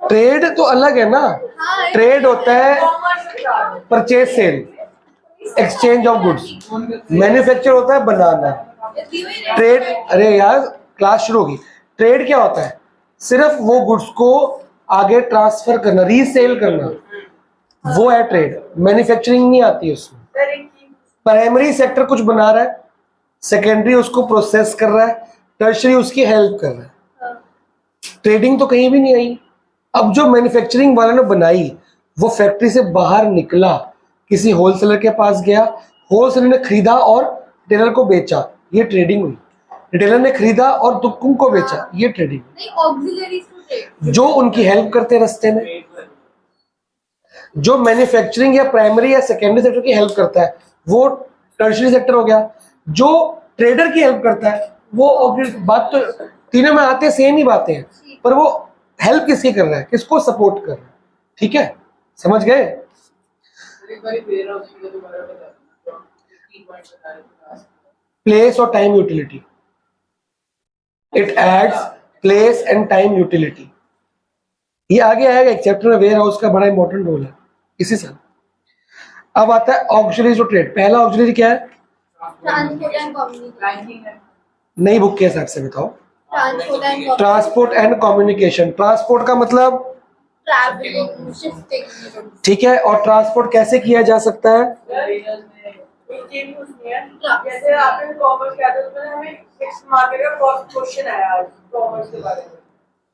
Trade तो अलग है ना, ट्रेड होता है purchase sale, exchange of goods. Manufacture होता है बनाना। ट्रेड, अरे यार क्लास शुरू होगी। ट्रेड क्या होता है? सिर्फ वो गुड्स को आगे ट्रांसफर करना, रीसेल करना, वो है ट्रेड। मैन्युफैक्चरिंग नहीं आती उसमें। प्राइमरी सेक्टर कुछ बना रहा है, सेकेंडरी उसको प्रोसेस कर रहा है, टर्शरी उसकी हेल्प कर रहा है। ट्रेडिंग तो कहीं भी नहीं आई। अब जो मैन्युफैक्चरिंग वाला ने बनाई, वो फैक्ट्री से बाहर निकला, किसी होलसेलर के पास गया, होलसेलर ने खरीदा और रिटेलर को बेचा, ये ट्रेडिंग हुई। रिटेलर ने खरीदा और तुम को बेचा, ये ट्रेडिंग। जो उनकी हेल्प करते रास्ते में, जो मैन्युफैक्चरिंग या प्राइमरी या सेकेंडरी सेक्टर की हेल्प करता है, वो टर्शरी सेक्टर हो गया। जो ट्रेडर की हेल्प करता है, वो बात तो तीनों में आते सेम ही बातें हैं, पर वो हेल्प किसकी कर रहा है, किसको सपोर्ट कर रहा है। ठीक है, समझ गए? प्लेस और time utility, it adds place and time utility. ये आगे आएगा एक चैप्टर में, वेयर हाउस का बड़ा इंपॉर्टेंट रोल है इसी साल। अब आता है ऑक्सिलरी टू ट्रेड। पहला ऑक्सिलरी क्या है? नई बुक के हिसाब से बताओ। Transport and communication. ट्रांसपोर्ट का मतलब ट्रैवलिंग, शिफ्टिंग। ठीक है, और ट्रांसपोर्ट कैसे किया जा सकता है? जैसे आपने कॉमर्स किया था, उसमें हमें फिक्स मार्केट का क्वेश्चन आया आज कॉमर्स के बारे में।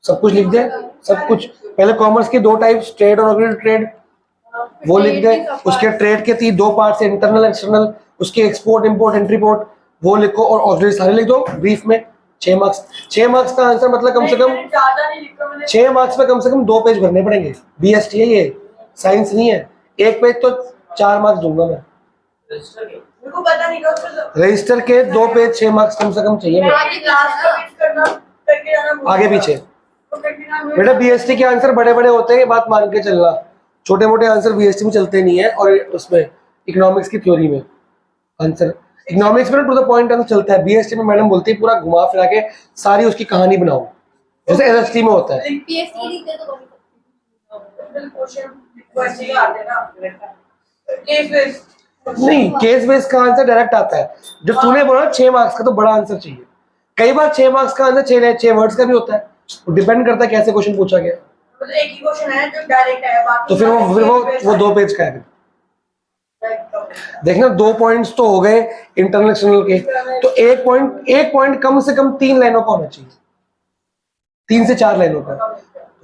सब कुछ लिख दे, सब कुछ। पहले कॉमर्स की दो टाइप्स, ट्रेड और ऑक्सिलरी ट्रेड, वो लिख दे। उसके ट्रेड के दो पार्ट्स, इंटरनल एक्सटर्नल, उसके एक्सपोर्ट इंपोर्ट एंट्री पोर्ट, वो लिखो, और ऑक्सिलरी सारे लिख दो ब्रीफ में। 6 मार्क्स। 6 मार्क्स का आंसर मतलब कम से कम 6 मार्क्स में कम से कम 2 पेज भरने पड़ेंगे। बीएसटी है ये, साइंस नहीं है। एक पेज तो 4 मार्क्स दूंगा मैं। रजिस्टर के 2 पेज 6 मार्क्स कम से कम चाहिए। आगे पीछे बेटा, बीएसटी के आंसर बड़े बड़े होते हैं, बात मान के चलना। छोटे मोटे आंसर बीएसटी में चलते नहीं है, और उसमें इकोनॉमिक्स की थ्योरी में आंसर, इकोनॉमिक्स में टू द पॉइंट आंसर चलता है। बीएसटी में मैडम बोलती है पूरा घुमा फिरा के सारी उसकी कहानी बनाओ, जैसे एसएसटी में होता है। नहीं, केस बेस का आंसर डायरेक्ट आता है। जो तूने बोला 6 मार्क्स का, तो बड़ा आंसर चाहिए। कई बार 6 मार्क्स का आंसर 6 वर्ड्स का भी होता है, डिपेंड करता है कैसे क्वेश्चन पूछा गया। एक ही क्वेश्चन है जो डायरेक्ट है, तो फिर वो 2 पेज का है। देखना 2 पॉइंट्स तो हो गए इंटरनल एक्सटर्नल के, तो एक पॉइंट कम से कम 3 लाइनों का होना चाहिए, 3 से 4 लाइनों का।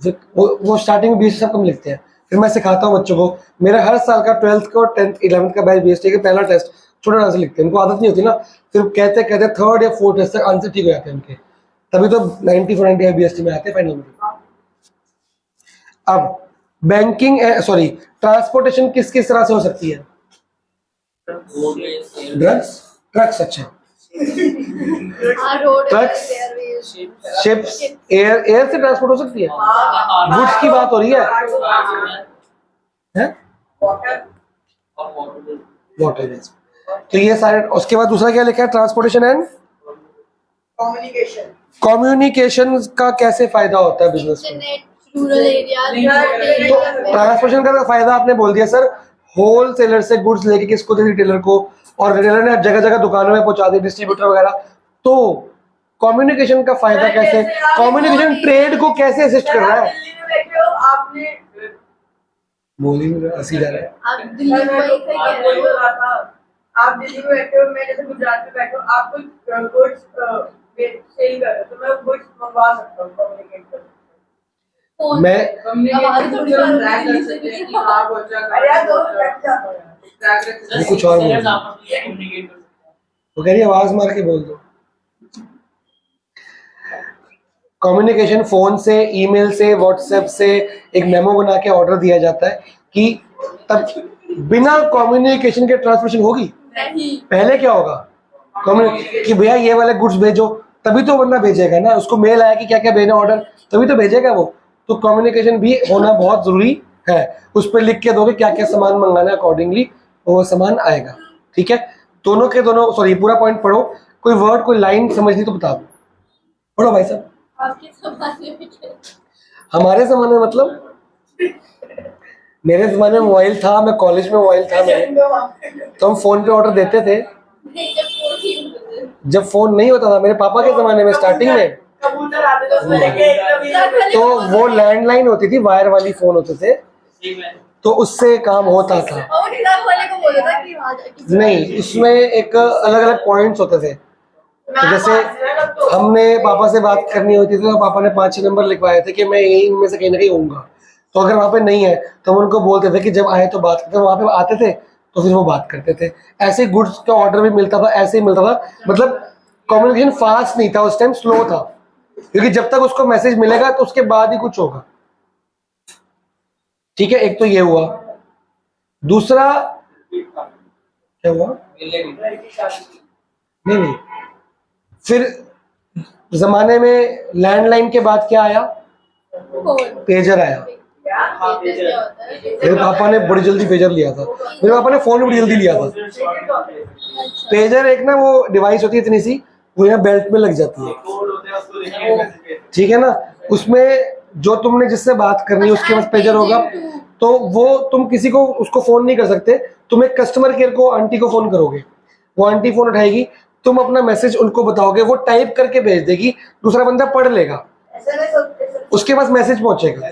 फिर वो स्टार्टिंग में 20 सब कम लिखते हैं। फिर मैं सिखाता हूँ बच्चों को, मेरा हर साल का 12th का और 10th 11th का बैच बीएसटी का पहला टेस्ट छोटा आंसर लिखते हैं। उनको आदत नहीं होती ना, फिर कहते 3rd या 4th टेस्ट तक आंसर ठीक हो जाते हैं उनके, तभी तो 94 बीएसटी में आते हैं फाइनल में। अब बैंकिंग ट्रांसपोर्टेशन किस किस तरह से हो सकती है? ट्रक्स, अच्छा, ट्रक्स, शिप्स, एयर से ट्रांसपोर्ट हो सकती है। गुड्स की बात हो रही है, वाटर। तो ये सारे, उसके बाद दूसरा क्या लिखा है? ट्रांसपोर्टेशन एंड कम्युनिकेशन का कैसे फायदा होता है बिजनेस में? Rural area. तो ट्रांसपोर्टेशन का फायदा आपने बोल दिया सर, होलसेलर से गुड्स लेके किसको दे, रिटेलर को, और रिटेलर ने जगह जगह दुकानों में पहुंचा दी, डिस्ट्रीब्यूटर वगैरह। तो कम्युनिकेशन का फायदा कैसे? कम्युनिकेशन ट्रेड को कैसे असिस्ट कर रहा है? बोली हंसी जा रहा है। आप दिल्ली में बैठे हो, मैं जैसे गुजरात में बैठा हूँ, आप कोई गुड्स सेल कर रहे हो, तो मैं गुड्स मंगवा सकता हूँ कम्युनिकेट कर। मैं कुछ और बोल, वो कह रही आवाज मार के बोल दो। कम्युनिकेशन फोन से, ईमेल से, व्हाट्सएप से एक मेमो बना के ऑर्डर दिया जाता है कि तब बिना कम्युनिकेशन के ट्रांसमिशन होगी? पहले क्या होगा? कि भैया ये वाले गुड्स भेजो, तभी तो बंदा भेजेगा ना। उसको मेल आया कि क्या क्या भेजना ऑर्डर, तभी तो भेजेगा वो। तो कम्युनिकेशन भी होना बहुत जरूरी है। उस पर लिख के दोगे क्या क्या सामान मंगाना है, अकॉर्डिंगली वो सामान आएगा। ठीक है, दोनों के दोनों, सॉरी पूरा पॉइंट पढ़ो, कोई वर्ड कोई लाइन समझ ली तो बता दो। पढ़ो भाई साहब। आपके हमारे जमाने में मतलब मेरे जमाने में मोबाइल था, मैं कॉलेज में मोबाइल था मेरे, तो हम फोन पे ऑर्डर देते थे नहीं, जब फोन ही होते थे। जब फोन नहीं होता था। मेरे पापा के जमाने में स्टार्टिंग में कबूतर आते थे उसमें लेके एकदम तो वो लैंडलाइन होती थी, वायर वाली फोन होते थे, तो उससे काम होता था। और वो ट्रक वाले को बोला था कि वहाँ जाके नहीं, उसमें एक अलग अलग पॉइंट्स होते थे। तो जैसे हमने पापा से बात करनी होती थी तो पापा ने 5-6 नंबर लिखवाए थे कि मैं यही इनमें से कहीं ना कहीं होऊंगा। तो अगर वहाँ पे नहीं है तो हम उनको बोलते थे कि जब आए तो बात करते, वहाँ पे आते थे तो फिर वो बात करते थे। ऐसे गुड्स का ऑर्डर भी मिलता था, ऐसे ही मिलता था। मतलब कम्युनिकेशन फास्ट नहीं था उस टाइम, स्लो था, क्योंकि जब तक उसको मैसेज मिलेगा तो उसके बाद ही कुछ होगा। ठीक है, एक तो ये हुआ। दूसरा क्या हुआ? नहीं, फिर जमाने में लैंडलाइन के बाद क्या आया? फोन पेजर आया। क्या होता है? मेरे पापा ने बड़ी जल्दी पेजर लिया था, मेरे पापा ने फोन भी बड़ी जल्दी लिया था। पेजर एक ना वो डिवाइस होती है इतनी सी, वो यहाँ बेल्ट में लग जाती है, ठीक है ना। उसमें जो तुमने जिससे बात करनी है उसके पास पेजर होगा, तो वो तुम किसी को उसको फोन नहीं कर सकते, तुम एक कस्टमर केयर को, आंटी को फोन करोगे, वो आंटी फोन उठाएगी, तुम अपना मैसेज उनको बताओगे, वो टाइप करके भेज देगी, दूसरा बंदा पढ़ लेगा, उसके पास मैसेज पहुंचेगा।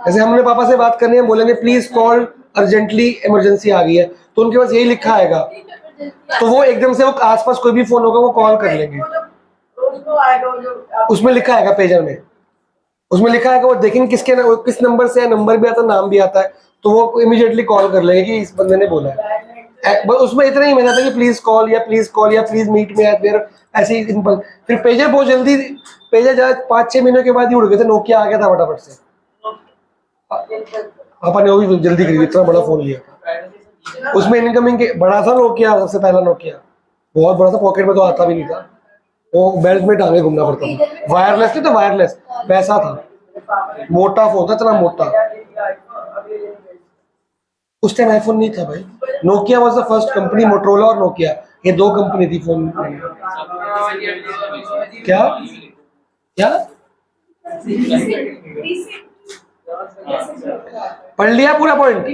जैसे हमने पापा से बात करनी है, बोलेंगे प्लीज कॉल अर्जेंटली, इमरजेंसी आ गई है, तो उनके पास यही लिखा आएगा, तो वो एकदम से वो आसपास कोई भी फोन होगा वो कॉल कर लेंगे। उसमें लिखा आएगा पेजर में, उसमें लिखा आएगा, वो देखेंगे किस नंबर से है, नंबर भी आता है, नाम भी आता है, तो वो इमीडिएटली कॉल कर लेंगे कि इस बंदे ने बोला है। बस उसमें इतना ही मैंने था कि प्लीज कॉल या प्लीज मीट में एट, ऐसे ही सिंपल। फिर पेजर बहुत जल्दी, पेजर 5-6 महीनों के बाद ही उड़ गए थे, नोकिया आ गया था फटाफट से। पापा ने वो भी जल्दी खरीदी, इतना बड़ा फोन लिया था। उसमें इनकमिंग के बड़ा था नोकिया, सबसे पहला नोकिया बहुत बड़ा था, पॉकेट में तो आता भी नहीं था, वो बेल्ट में टांगे घूमना पड़ता था। वायरलेस नहीं तो वायरलेस पैसा था, मोटा फोन था, इतना मोटा। उस टाइम आईफोन नहीं था भाई, Nokia was the first company, Motorola और नोकिया, ये 2 कंपनी थी फोन। क्या क्या पढ़ लिया पूरा पॉइंट?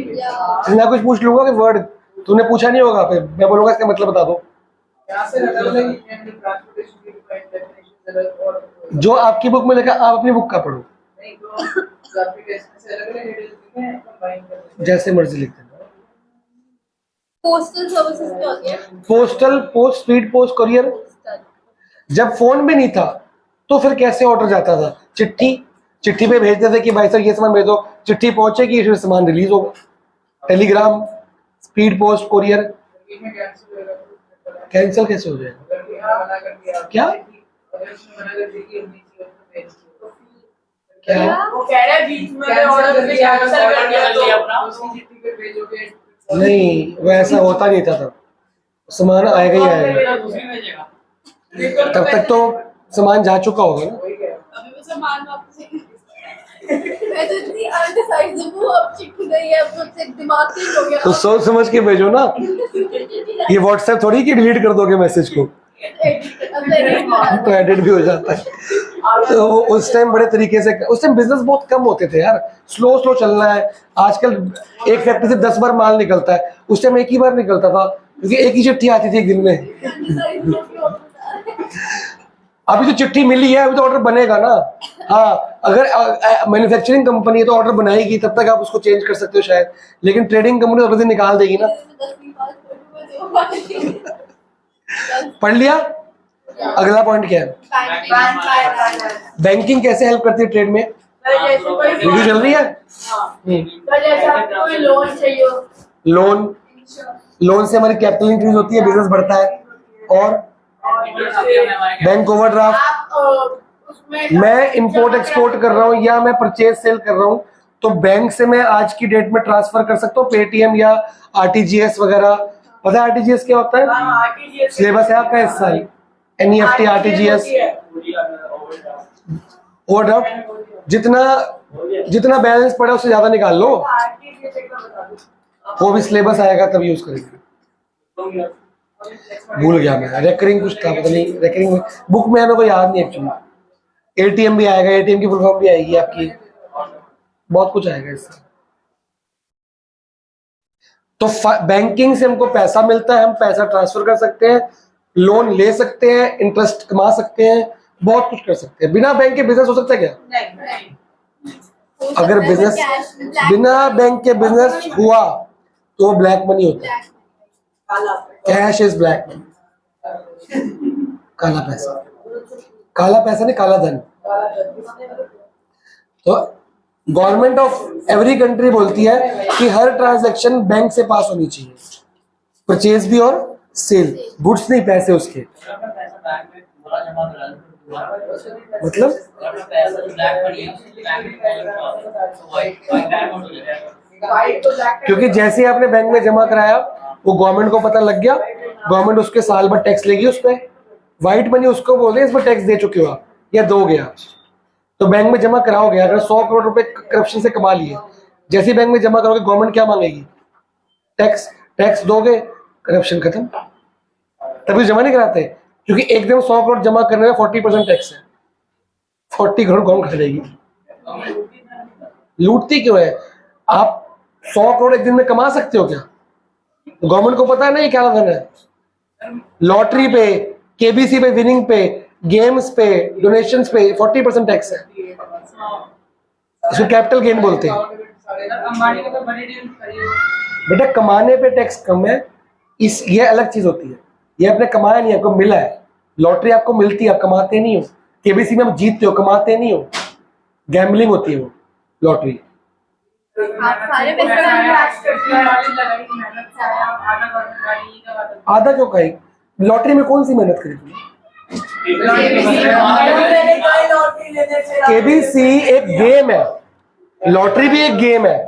मैं कुछ पूछ लूंगा कि वर्ड तूने पूछा नहीं होगा, फिर मैं बोलूंगा इसका मतलब बता दो। जो आपकी बुक में लिखा, आप अपनी बुक का पढ़ो, जैसे मर्जी लिख देना। पोस्टल सर्विसेज क्या होती है? Postal, post, speed post, courier. जब फोन भी नहीं था तो फिर कैसे ऑर्डर जाता था? चिट्ठी पे भेजते थे कि भाई साहब ये सामान भेज दो, चिट्ठी पहुंचेगी, फिर सामान रिलीज होगा। Telegram, speed post, courier. Cancel कैसे हो जाएगा? क्या क्या? वो कह रहा है बीच में ऑर्डर करके कैंसिल कर दिया तो उसी चिट्ठी पे भेजोगे। नहीं, वो ऐसा होता नहीं था, तब सामान आएगा ही आएगा, तब तक तो सामान जा चुका होगा ना। अभी वो सामान वापस मैं तो इतनी अनडिसाइडेबल हूँ, अब चिट्ठी गई है, अब मुझसे दिमाग ठीक हो गया। तो सोच समझ के भेजो ना, ये व्हाट्सएप थोड़ी कि डिलीट कर दोगे मैसेज को, तो एडिट भी हो जाता है। तो उस टाइम बड़े तरीके से, उस टाइम बिजनेस बहुत कम होते थे यार, स्लो चलना है। आजकल एक फैक्ट्री से 10 बार माल निकलता है, उस टाइम एक ही बार निकलता था, क्योंकि एक ही चिट्ठी आती थी एक दिन में। अभी तो चिट्ठी मिली है, अभी तो ऑर्डर बनेगा ना। हाँ, अगर मैन्युफैक्चरिंग कंपनी है तो ऑर्डर बनाएगी, तब तक आप उसको चेंज कर सकते हो शायद, लेकिन ट्रेडिंग कंपनी तो अगले दिन निकाल देगी ना। पढ़ लिया? अगला पॉइंट क्या है? बैंकिंग कैसे हेल्प करती है ट्रेड में? वीडियो चल रही है? लोन चाहिए, लोन से हमारी कैपिटल इंक्रीज होती है, बिजनेस बढ़ता है। और बैंक ओवरड्राफ्ट, मैं इंपोर्ट एक्सपोर्ट कर रहा हूँ या मैं परचेज सेल कर रहा हूँ, तो बैंक से मैं आज की डेट में ट्रांसफर कर सकता हूँ, पेटीएम या आरटीजीएस वगैरह। पता है आरटीजीएस क्या होता है? सिलेबस है आपका इस साल, एनईएफटी, आरटीजीएस, ओवरड्राफ्ट। जितना बैलेंस पड़ा उससे ज्यादा निकाल लो, वो भी सिलेबस आएगा तब यूज करेंगे। भूल गया मैं, रेकरिंग कुछ था, पता नहीं रेकरिंग में बुक में है, मेरे को याद नहीं एक्चुअली। एटीएम भी आएगा, एटीएम की फुल फॉर्म भी आएगी आपकी, बहुत कुछ आएगा इससे। तो बैंकिंग से हमको पैसा मिलता है, हम पैसा ट्रांसफर कर सकते हैं, लोन ले सकते हैं, इंटरेस्ट कमा सकते हैं, बहुत कुछ कर सकते हैं। बिना बैंक के बिजनेस हो सकता है क्या? नहीं। अगर बिजनेस बिना बैंक के बिजनेस हुआ तो ब्लैक मनी होता है। कैश इज ब्लैक मनी, काला पैसा। काला पैसा नहीं, काला धन। तो गवर्नमेंट ऑफ एवरी कंट्री बोलती है कि हर ट्रांजैक्शन बैंक से पास होनी चाहिए, परचेज भी और सेल, गुड्स नहीं पैसे उसके। मतलब क्योंकि जैसे ही आपने बैंक में जमा कराया वो गवर्नमेंट को पता लग गया, गवर्नमेंट उसके साल भर टैक्स लेगी उस पर। व्हाइट मनी उसको बोले इस पर टैक्स दे चुके हो आप या दोगे आप, तो बैंक में जमा कराओगे। अगर 100 करोड़ रुपए करप्शन से कमा लिए, जैसे ही बैंक में जमा करोगे गवर्नमेंट क्या मांगेगी? टैक्स। टैक्स दोगे, करप्शन खत्म। तभी जमा नहीं कराते, क्योंकि एकदम 100 करोड़ जमा करने में 40% टैक्स है। 40 करोड़ गवर्नमेंट खा जाएगी। लूटती क्यों है? आप 100 करोड़ एक दिन में कमा सकते हो क्या? गवर्नमेंट को पता है ना ये क्या धन है। लॉटरी पे, केबीसी पे, विनिंग पे, गेम्स पे, डोनेशंस पे 40% टैक्स है। इसको कैपिटल गेन बोलते हैं। बेटा कमाने पे टैक्स कम है, ये अलग चीज होती है। ये आपने कमाया नहीं, आपको मिला है। लॉटरी आपको मिलती है, आप कमाते नहीं हो। केबीसी में आप जीतते हो, कमाते नहीं हो। गैम्बलिंग होती है वो लॉटरी। आप सारे पैसे आधा क्यों खाई? लॉटरी में कौन सी मेहनत करी तुमने? केबीसी एक गेम है, लॉटरी भी एक गेम है।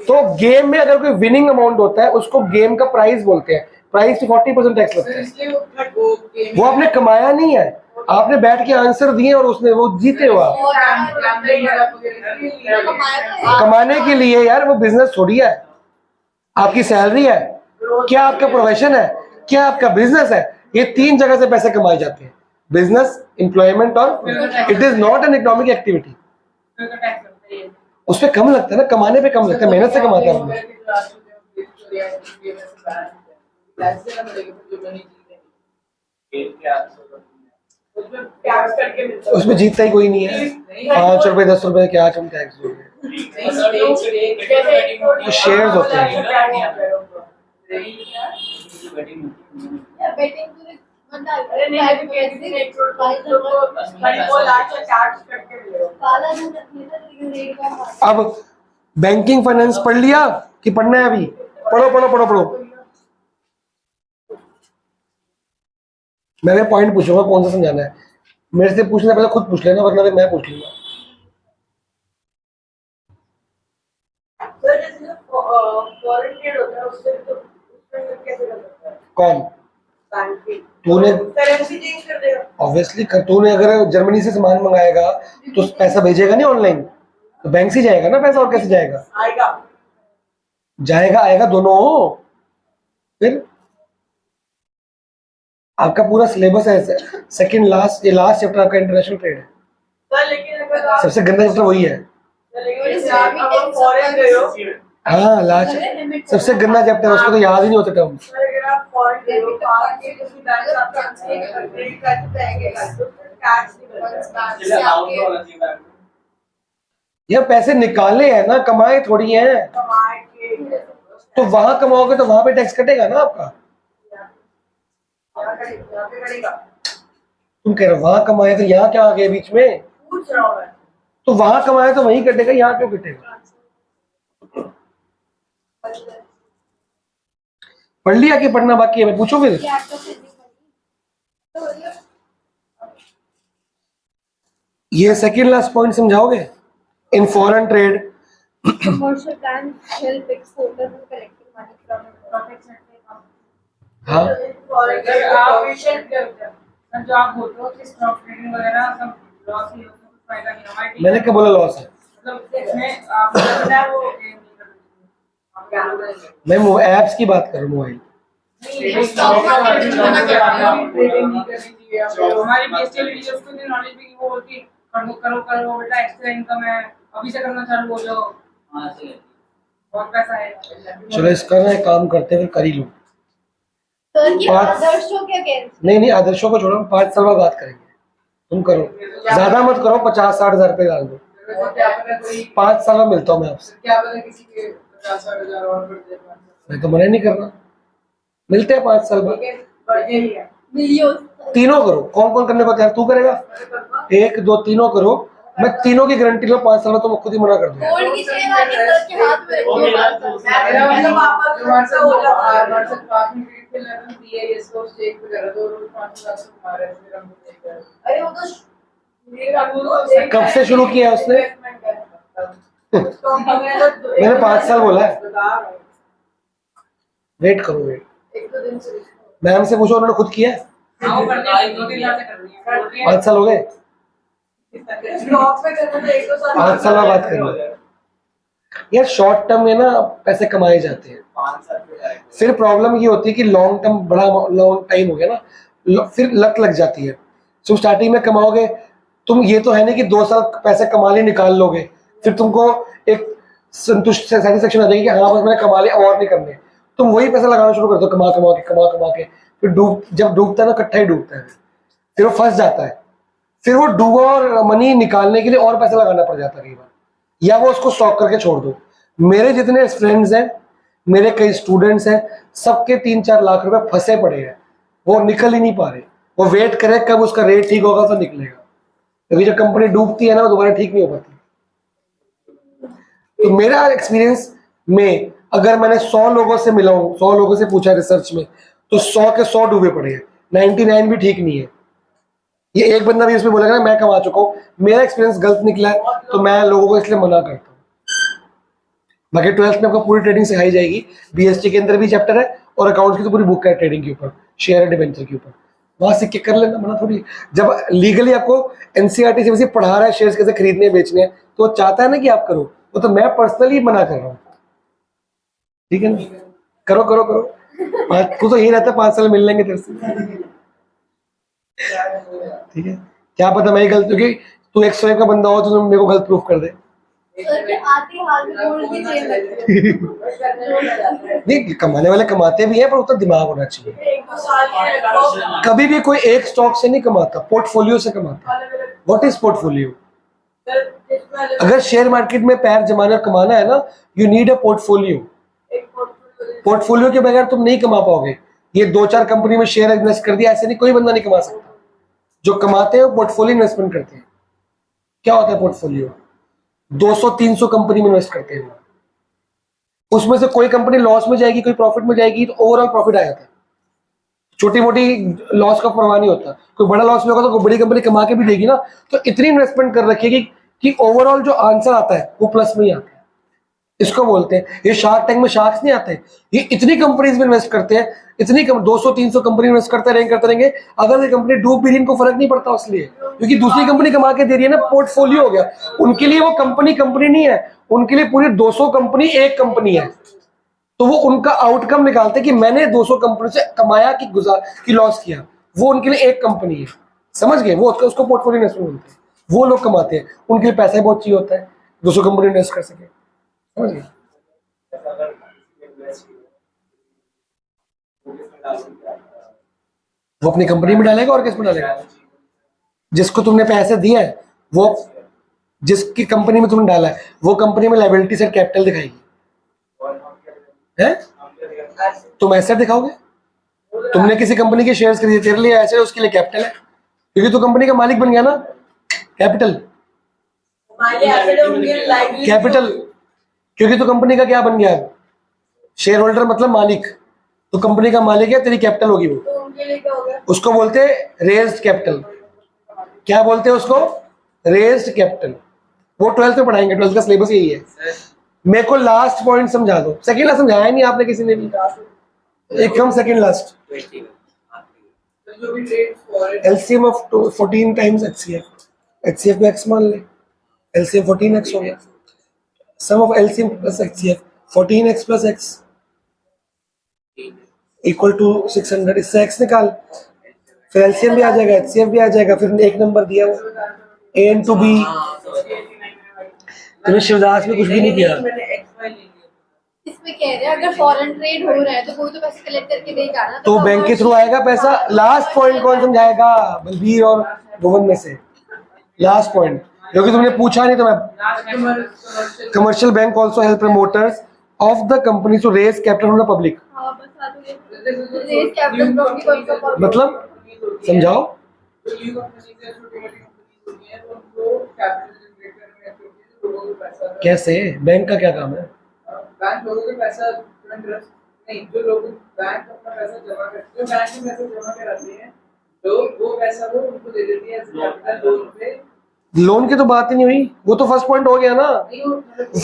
तो गेम में अगर कोई विनिंग अमाउंट होता है उसको गेम का प्राइस बोलते हैं। प्राइस पे 40% टैक्स लगता है। वो आपने कमाया नहीं है, आपने बैठ के आंसर दिए और उसने वो जीते हो आप। कमाने के लिए यार, वो बिजनेस थोड़ी है। आपकी सैलरी है क्या, आपका प्रोफेशन है क्या, आपका बिजनेस है? ये 3 जगह से पैसे कमाए जाते हैं, बिजनेस, एम्प्लॉयमेंट और it is not an economic activity. उस पर कम लगता है ना, कमाने पे कम लगता है, मेहनत से कमाते हैं हम लोग। उसमें जीतता ही कोई नहीं है। 5 रुपए 10 रुपए क्या कम टैक्स दोगे? तो शेयर्स होते हैं। अब बैंकिंग फाइनेंस पढ़ लिया कि पढ़ना है अभी? पढ़ो पढ़ो पढ़ो पढ़ो। मैं पॉइंट पूछूंगा कौन सा समझाना है। मेरे से पूछने पहले खुद पूछ लेना, वरना मैं पूछ लूंगा। कौन? तूने ऑब्वियसली तूने अगर जर्मनी से सामान मंगाएगा तो पैसा भेजेगा नहीं ऑनलाइन, तो बैंक से जाएगा ना पैसा, और कैसे जाएगा? जाएगा आएगा दोनों। फिर आपका पूरा सिलेबस है सेकंड लास्ट, ये लास्ट चैप्टर आपका इंटरनेशनल ट्रेड है। सबसे गंदा चैप्टर वही है। हाँ लास्ट सबसे गंदा चैप्टर है, उसको तो याद ही नहीं होता टर्म्स। ये पैसे निकाले हैं ना, कमाए थोड़ी हैं। तो वहां कमाओगे तो वहां पे टैक्स कटेगा ना आपका। तुम कह रहे हो वहां कमाए तो यहाँ क्या आ गया बीच में? तो वहां कमाए तो वहीं कटेगा, यहाँ क्यों कटेगा? पढ़ लिया कि पढ़ना बाकी है? मैं पूछूं फिर? ये सेकंड लास्ट पॉइंट समझाओगे? In foreign trade commercial banks help exporters in collecting money from profits and income. हाँ जो आप बोलते हो कि स्टॉक ट्रेडिंग वगैरह सब लॉस ही होता है, कुछ फायदा नहीं। हमारी मैंने क्या बोला लॉस है? मतलब इसमें आपको पता है वो मैं एप्स की बात कर रहा हूँ, मोबाइल। हमारी बीएसटी वीडियोस को नॉलेज भी वो होती करो करो करो बेटा, एक्स्ट्रा इनकम है, अभी से करना चालू हो जाओ, बहुत पैसा है। चलो इसका ना एक काम करते हैं, फिर कर ही लो। सर की पाँच- आदर्शों क्या कह रहे हैं? नहीं नहीं, आदर्शों को छोड़ो, 5 साल बाद बात करेंगे। तुम करो, ज्यादा मत करो, 50-60 हजार रुपये डाल दो। क्या पता कोई 5 साल में मिलता हूँ मैं आपसे। क्या पता किसी के 50-60 हजार और बढ़ जाए। मैं तो मना ही नहीं कर रहा, मिलते हैं 5 साल बाद। बढ़िया ही है। मिलियन तीनों करो, कौन कौन करने को तैयार? तू करेगा? 1 2 तीनों करो, मैं तीनों की गारंटी लो 5 साल में, तो मैं खुद ही मना कर दूंगा। गोल्ड की चेन आके सर के हाथ में रखिए। मेरा मतलब आपका जो व्हाट्सएप हो जाता है, व्हाट्सएप पास में क्रिकेट खेल रहे हैं, बीआईएस को स्टेज पे कर दो, रोज 5 लाख से कमा रहे हैं, फिर हम देखते हैं। अरे वो तो कब से शुरू किया उसने? मैंने 5 साल बोला है। वेट करो, वेट। एक दो दिन से मैम से पूछो, उन्होंने खुद किया है। हाँ, करनी है, 2-3 लाख से करनी है। 5 साल हो गए, ब्लॉग पे करना तो 1-2 साल 5 साल बाद बात करेंगे। यार शॉर्ट टर्म में ना पैसे कमाए जाते हैं, फिर प्रॉब्लम ये होती है कि लॉन्ग टर्म, बड़ा लॉन्ग टाइम हो गया ना, फिर लत लग जाती है। तुम स्टार्टिंग में कमाओगे, तुम ये तो है नहीं कि 2 साल पैसे कमा लिए निकाल लोगे, फिर तुमको एक संतुष्ट सेटिस्फेक्शन आ जाएगी कि हाँ बस मैंने कमा लिया, और नहीं करने। तुम वही पैसा लगाना शुरू कर दो, कमा कमा के, फिर जब डूबता है ना, इकट्ठा ही डूबता है, फिर वो फंस जाता है, फिर वो डूबा और मनी निकालने के लिए और पैसा लगाना पड़ जाता है कई बार, या वो उसको स्टॉक करके छोड़ दो। मेरे जितने फ्रेंड्स हैं, मेरे कई स्टूडेंट्स हैं, सबके 3-4 लाख रुपए फंसे पड़े हैं, वो निकल ही नहीं पा रहे। वो वेट करे कब उसका रेट ठीक होगा तो निकलेगा, क्योंकि जब कंपनी डूबती है ना, वो दोबारा ठीक नहीं हो पाती। तो मेरा एक्सपीरियंस में, अगर मैंने 100 लोगों से मिला हूँ, 100 लोगों से पूछा रिसर्च में, तो 100 के 100 डूबे पड़े हैं, 99 भी ठीक नहीं है। ये एक बंदा भी इसमें बोलेगा ना मैं कमा चुका हूँ, मेरा एक्सपीरियंस गलत निकला है, तो मैं लोगों को इसलिए मना करता हूँ। बाकी 12th में आपको पूरी ट्रेडिंग सिखाई जाएगी, बीएसटी के अंदर भी चैप्टर है, और अकाउंट्स की तो पूरी बुक है ट्रेडिंग के ऊपर, शेयर एंड डिबेंचर के ऊपर, वहां सीख के कर लेना, मना थोड़ी। जब लीगली आपको एनसीईआरटी से पढ़ा रहा है शेयर्स कैसे खरीदने बेचने हैं, तो वो चाहता है ना कि आप करो, वो तो मैं पर्सनली मना कर रहा हूँ। ठीक है ना, करो करो करो, तू तो यही रहता है, 5 साल मिल लेंगे तेरे से। ठीक है, क्या पता मैं ही गलत, क्योंकि तू 100 का बंदा हो तो मेरे को गलत प्रूफ कर दे। सर के आते हाल में गोल्ड की चेन रखिए। नहीं, कमाने वाले कमाते भी हैं, पर उतना दिमाग होना चाहिए। 1-2 साल कभी भी कोई एक स्टॉक से नहीं कमाता, पोर्टफोलियो से कमाता है। What is portfolio? अगर शेयर मार्केट में पैर जमाना कमाना है ना, you need a portfolio. Portfolio के बगैर तुम नहीं कमा पाओगे। ये 2-4 कंपनी में शेयर इन्वेस्ट कर दिया, ऐसे नहीं कोई बंदा नहीं कमा सकता। जो कमाते हैं वो पोर्टफोलियो इन्वेस्टमेंट करते हैं। क्या होता है पोर्टफोलियो? 200-300 कंपनी में इन्वेस्ट करते हैं, उसमें से कोई कंपनी लॉस में जाएगी, कोई प्रॉफिट में जाएगी, तो ओवरऑल प्रॉफिट आ जाता है। छोटी मोटी लॉस का परवाह नहीं होता। कोई बड़ा लॉस में होगा तो कोई बड़ी कंपनी कमा के भी देगी ना, तो इतनी इन्वेस्टमेंट कर रखी है कि ओवरऑल जो आंसर आता है वो प्लस में ही आता है। इसको बोलते हैं, ये शार्क टैंक में शार्क्स नहीं आते, ये इतनी कंपनीज में इन्वेस्ट करते हैं, इतनी 200-300 कंपनी इन्वेस्ट करते रहेंगे। अगर ये कंपनी डूब भी रही, इनको फर्क नहीं पड़ता उसलिए, क्योंकि दूसरी कंपनी कमा के दे रही है ना, पोर्टफोलियो हो गया उनके लिए। वो कंपनी नहीं है, उनके लिए पूरी 200 कंपनी एक कंपनी है। तो वो उनका आउटकम निकालते हैं कि मैंने 200 कंपनी से कमाया कि लॉस किया, वो उनके लिए एक कंपनी है। समझ गए? वो उसको पोर्टफोलियो इन्वेस्टमेंट बोलते हैं। वो लोग कमाते हैं, उनके लिए पैसा बहुत चाहिए होता है, 200 कंपनी इन्वेस्ट कर सके। समझ गए? वो अपनी कंपनी में डालेगा और किसमें डालेगा? जिसको तुमने पैसे दिए है, वो जिसकी कंपनी में तुमने डाला है, वो कंपनी में लायबिलिटी से कैपिटल दिखाएगी है? तुम एसेट दिखाओगे। तुमने किसी कंपनी के शेयर्स खरीदे, तेरे लिए एसेट, उसके लिए कैपिटल है, क्योंकि तू कंपनी का मालिक बन गया ना। कैपिटल क्योंकि तू कंपनी का क्या बन गया? शेयर होल्डर मतलब मालिक। तो कंपनी का मालिक है, तेरी कैपिटल होगी वो। उसको बोलते हैं रेज्ड कैपिटल। क्या बोलते हैं उसको? Raised capital. वो 12th में पढ़ाएंगे, 12th का सिलेबस यही है। मेरे को लास्ट पॉइंट समझा दो। सेकंड लास्ट समझाया नहीं आपने किसी ने भी? एकदम second last. LCM of 14 times HCF को एक्स मान ले, एलसीएम 14x हो गया। Sum of LCM plus HCF 14x plus x equal to 600। इससे x निकाल, फिर एलसीएम भी आ जाएगा, एचसीएफ भी आ जाएगा, फिर एक नंबर दिया वो a into b। तूने शिवदास में कुछ भी नहीं किया। मैंने XY ले लिया। इसमें कह रहे हैं अगर फॉरेन ट्रेड हो रहा है तो कोई तो पैसे कलेक्ट करके देगा ना, तो बैंक के थ्रू आएगा पैसा। लास्ट पॉइंट कौन समझाएगा? बलबीर और भुवन में से लास्ट पॉइंट, क्योंकि तुमने पूछा नहीं तो मैं। Commercial bank also help promoters of the company to raise capital from the public. हाँ, बस आ तो गया। रेज कैपिटल फ्रॉम द मतलब समझाओ। जो न्यू कंपनी के छोटी मोटी कंपनीज होती हैं तो उनको कैपिटल जनरेट करने में एक्टिविटीज लोगों को पैसा कैसे? बैंक का क्या काम है? बैंक लोगों के पैसा नहीं, जो लोग बैंक अपना पैसा जमा करते हैं, जो बैंक में पैसा जमा कराते हैं लोग, वो पैसा वो उनको दे देती है एज कैपिटल लोन पे। लोन की तो बात ही नहीं हुई, वो तो फर्स्ट पॉइंट हो गया ना।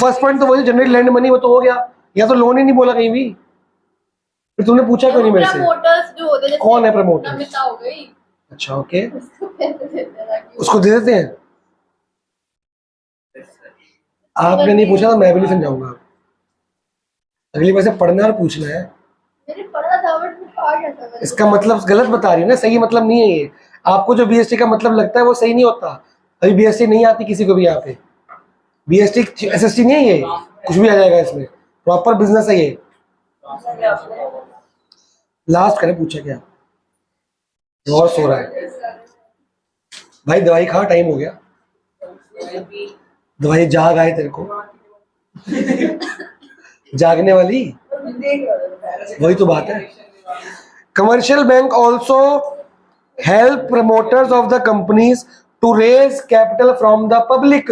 फर्स्ट पॉइंट तो वही जनरेट लैंड मनी, वो तो हो गया। या तो लोन ही नहीं बोला कहीं भी, फिर तुमने पूछा क्यों नहीं मेरे से? प्रमोटर्स जो होते हैं, कौन है promoter? नमिता हो गई, अच्छा ओके, उसको पैसे देते हैं ताकि उसको दे देते हैं। आपने नहीं पूछा तो मैं भी नहीं समझाऊंगा। अगली बार से पढ़ना और पूछना है। मैंने पढ़ा था बट वो आ गया था। इसका मतलब गलत बता रही है ना, सही मतलब नहीं है ये। आपको जो बीएसटी का मतलब लगता है वो सही नहीं होता। अभी बीएसटी नहीं आती किसी को भी यहाँ पे। बीएसटी एसएसटी नहीं है ये, कुछ भी आ जाएगा इसमें। प्रॉपर बिजनेस है ये। लास्ट करें, पूछा क्या? और सो रहा है भाई, दवाई खा, टाइम हो गया। दवाई जाग आए तेरे को जागने वाली, वही तो बात है। Commercial bank also help promoters of the companies to raise capital from the public.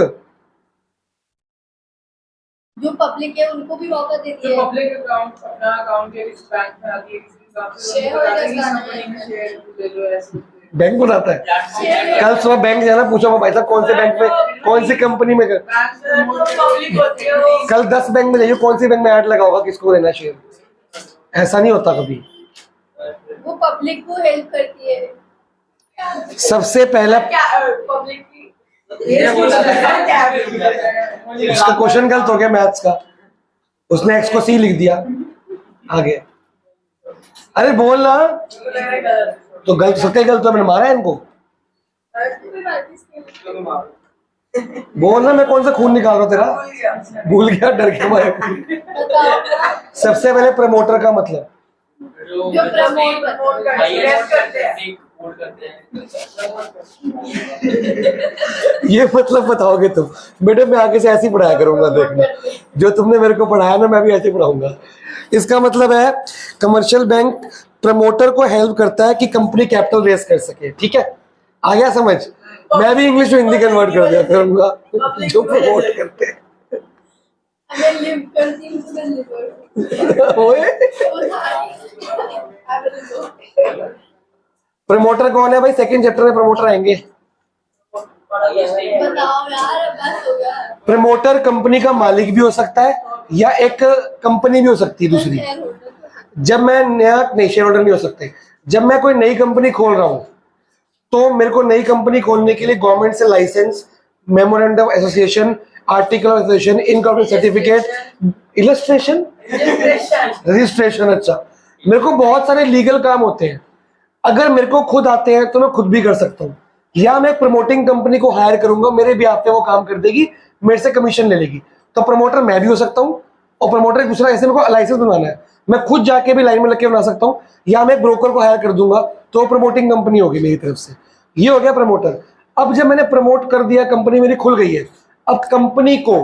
जो पब्लिक है उनको भी मौका देती है। जो पब्लिक अकाउंट अपना अकाउंट के किसी बैंक में आती है, किसी बैंक से शेयर कंपनी में शेयर ले लो ऐसे। बैंक बनाता है। कल सुबह बैंक जाना, पूछो भाई साहब कौन से बैंक में, कौन सी कंपनी में। पब्लिक होती है वो। कल 10 बैंक में जाइए, कौन सी बैंक में ऐड लगा होगा किसको देना शेयर। ऐसा नहीं होता कभी। वो पब्लिक को हेल्प करती है। सबसे पहला क्या पब्लिक की ये बोला था उसका क्वेश्चन गलत हो गया मैथ्स का, उसने एक्स को सी लिख दिया आगे। अरे बोल ना, तो गलत सत्य गलत तो मैंने मारा है इनको। बोल ना, मैं कौन सा खून निकाल रहा हूँ तेरा? भूल गया, डर के मारे। सबसे पहले प्रमोटर का मतलब, जो प्रमोट करते हैं ये मतलब बताओगे तुम? बेटे मैं आगे से ऐसे ही पढ़ाया करूंगा, देखना जो तुमने मेरे को पढ़ाया ना, मैं भी ऐसे ही पढ़ाऊंगा। इसका मतलब है कमर्शियल बैंक प्रमोटर को हेल्प करता है कि कंपनी कैपिटल रेस कर सके। ठीक है, आ गया समझ? मैं भी इंग्लिश में हिंदी कन्वर्ट कर दिया करूंगा। जो प्रमोट करते हैं अगर लिव करती हूँ तो मैं लिव ओए, प्रमोटर कौन है भाई? सेकंड चैप्टर में प्रमोटर आएंगे। बताओ यार, बस हो गया। प्रमोटर कंपनी का मालिक भी हो सकता है या एक कंपनी भी हो सकती है दूसरी। जब मैं नया, नहीं शेयर होल्डर नहीं हो सकते। जब मैं कोई नई कंपनी खोल रहा हूं तो मेरे को नई कंपनी खोलने के लिए गवर्नमेंट से licence, memorandum of association, article of association, incorporate certificate, illustration, registration. अच्छा, मेरे को बहुत सारे लीगल काम होते हैं। अगर मेरे को खुद आते हैं तो मैं खुद भी कर सकता हूँ, या मैं प्रमोटिंग कंपनी को हायर करूंगा, मेरे भी पे वो काम कर देगी, मेरे से कमीशन ले लेगी। तो प्रमोटर मैं भी हो सकता हूँ और प्रमोटर एक दूसरा। ऐसे मेरे को लाइसेंस बनवाना है, मैं खुद जाके भी लाइन में लग के बना सकता हूँ, या मैं ब्रोकर को हायर कर दूंगा तो प्रमोटिंग कंपनी होगी मेरी तरफ से। ये हो गया प्रमोटर। अब जब मैंने प्रमोट कर दिया, कंपनी मेरी खुल गई है, अब कंपनी को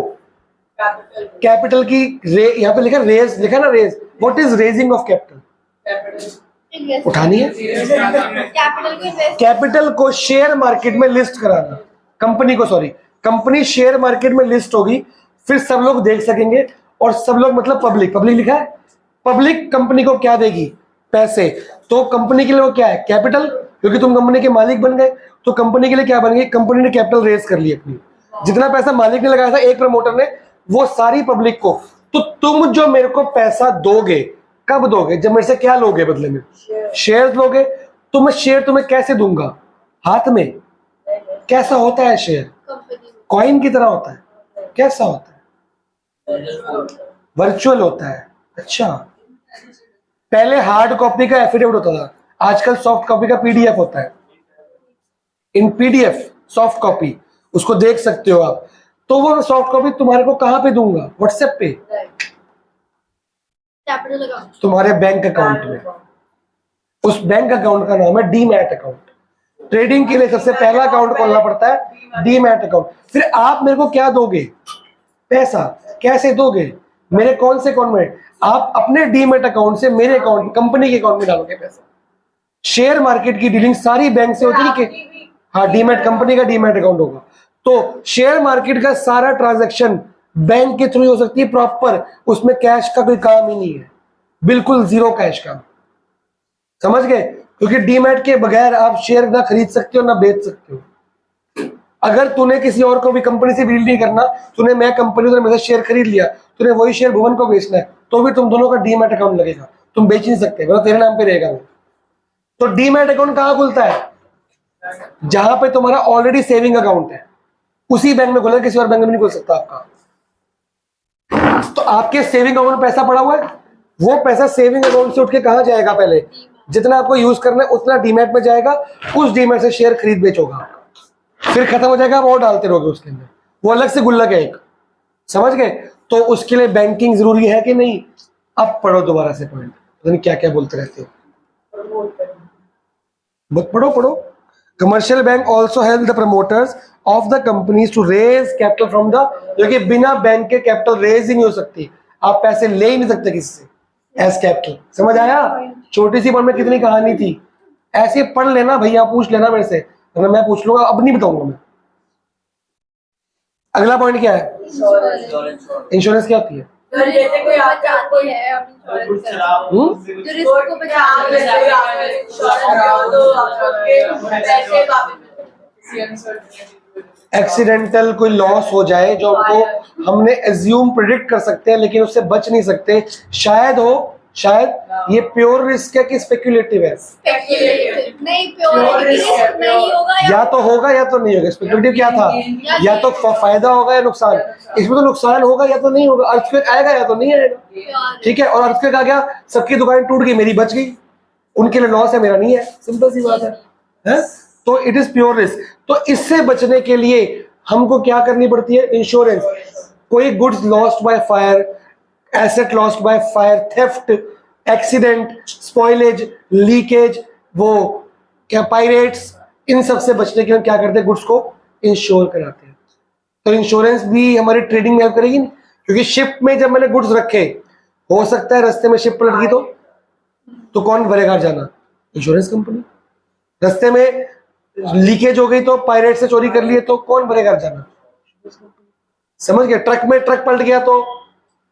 कैपिटल की यहाँ पे लिखा रेज, लिखा ना raise. What is raising of capital? उठानी है कैपिटल को शेयर मार्केट में लिस्ट कराना। कंपनी को, सॉरी, कंपनी शेयर मार्केट में लिस्ट होगी, फिर सब लोग देख सकेंगे। और सब लोग मतलब पब्लिक, पब्लिक लिखा है। पब्लिक कंपनी को क्या देगी? पैसे। तो कंपनी के लिए वो क्या है? कैपिटल, क्योंकि तुम कंपनी के मालिक बन गए। तो कंपनी के लिए क्या बन गई? कंपनी ने कैपिटल रेज कर ली अपनी। जितना पैसा मालिक ने लगाया था एक प्रमोटर ने, वो सारी पब्लिक को। तो तुम जो मेरे को पैसा दोगे, कब दोगे? जब मेरे से क्या लोगे बदले में? शेयर लोगे। तो मैं शेयर तुम्हें कैसे दूंगा? हाथ में। कैसा होता है शेयर? कॉइन की तरह होता है। कैसा होता है? वर्चुअल होता है। अच्छा, पहले हार्ड कॉपी का एफिडेविट होता था, आजकल सॉफ्ट कॉपी का पीडीएफ होता है। इन पीडीएफ सॉफ्ट कॉपी उसको देख सकते हो आप। तो वो सॉफ्ट कॉपी तुम्हारे को कहाँ पे दूंगा? व्हाट्सएप पे, कैपिटल अकाउंट। तुम्हारे बैंक अकाउंट में। उस बैंक अकाउंट का नाम है डीमैट अकाउंट। ट्रेडिंग के लिए सबसे पहला अकाउंट खोलना पड़ता है डीमैट अकाउंट। फिर आप मेरे को क्या दोगे? पैसा। कैसे दोगे? मेरे कौन से अकाउंट में? आप अपने डीमैट अकाउंट से मेरे अकाउंट, कंपनी के अकाउंट में डालोगे पैसा। शेयर मार्केट की डीलिंग सारी बैंक से होती है कि हाँ, डीमैट कंपनी का डीमैट अकाउंट होगा। तो शेयर मार्केट का सारा ट्रांजैक्शन बैंक के थ्रू हो सकती है प्रॉपर, उसमें कैश का कोई काम ही नहीं है, बिल्कुल जीरो कैश का। समझ गए? क्योंकि डीमैट के बगैर आप शेयर ना खरीद सकते हो ना बेच सकते हो। अगर तूने किसी और को भी कंपनी से डील नहीं करना, तूने मैं कंपनी से मेरा शेयर खरीद लिया, तूने वही शेयर भुवन को बेचना है, तो भी तुम दोनों का डीमैट अकाउंट लगेगा, तुम बेच नहीं सकते, मतलब तेरे नाम पे रहेगा वो। तो डीमैट अकाउंट कहाँ खुलता है? जहां पे तुम्हारा ऑलरेडी सेविंग अकाउंट है, उसी बैंक में खुला, किसी और बैंक में नहीं खुल सकता आपका। तो आपके सेविंग अकाउंट में पैसा पड़ा हुआ है, वो पैसा सेविंग अकाउंट से उठ के कहां जाएगा? पहले जितना आपको यूज करना है उतना डीमैट में जाएगा, उस डीमैट से शेयर खरीद बेच होगा, फिर खत्म हो जाएगा, आप और डालते रहोगे उसके अंदर, वो अलग से गुल्लक है एक। समझ गए? तो उसके लिए बैंकिंग जरूरी है कि नहीं? अब पढ़ो दोबारा से पॉइंट, पता नहीं क्या क्या बोलते रहते हो, मत पढ़ो। Commercial bank also help the promoters of the companies to raise capital from the, क्योंकि बिना बैंक के कैपिटल रेज ही नहीं हो सकती, आप पैसे ले ही नहीं सकते किसी से एज कैपिटल। समझ आया? छोटी सी पॉइंट में कितनी कहानी थी, ऐसे पढ़ लेना भैया, पूछ लेना मेरे से, अगर मैं पूछ लूंगा, अब नहीं बताऊंगा मैं। अगला पॉइंट क्या है? इंश्योरेंस क्या होती है? जैसे कोई बचाती है अपनी इंश्योरेंस का, जो रिस्क को बचाती है। एक्सीडेंटल कोई लॉस हो जाए जो हमको हमने एज्यूम प्रिडिक्ट कर सकते हैं लेकिन उससे बच नहीं सकते, शायद हो, शायद ये प्योर रिस्क है कि स्पेक्युलेटिव है? नहीं, प्योर रिस्क नहीं होगा, या तो होगा या तो नहीं होगा। स्पेक्युलेटिव क्या था? या तो फायदा होगा या नुकसान। इसमें तो नुकसान होगा या तो नहीं होगा, अर्थक्वेक आएगा या तो नहीं आएगा। ठीक है, और अर्थक्वेक आ गया, सबकी दुकान टूट गई, मेरी बच गई, उनके लिए लॉस है, मेरा नहीं है, सिंपल सी बात है? तो इट इज प्योर रिस्क। तो इससे बचने के लिए हमको क्या करनी पड़ती है? इंश्योरेंस। कोई goods lost by fire, asset lost by fire, theft, accident, spoilage, leakage, वो क्या पायरेट्स, इन सब से बचने के लिए क्या करते हैं? गुड्स को इंश्योर कराते हैं। तो इंश्योरेंस भी हमारी ट्रेडिंग में हेल्प करेगी, क्योंकि शिप में जब मैंने गुड्स रखे, हो सकता है रास्ते में शिप पलट गई तो कौन भरेगा जाना? Insurance company. रास्ते में लीकेज हो गई तो, पायरेट से चोरी कर लिए तो कौन भरेगा जाना? समझ गए? ट्रक में ट्रक पलट गया तो,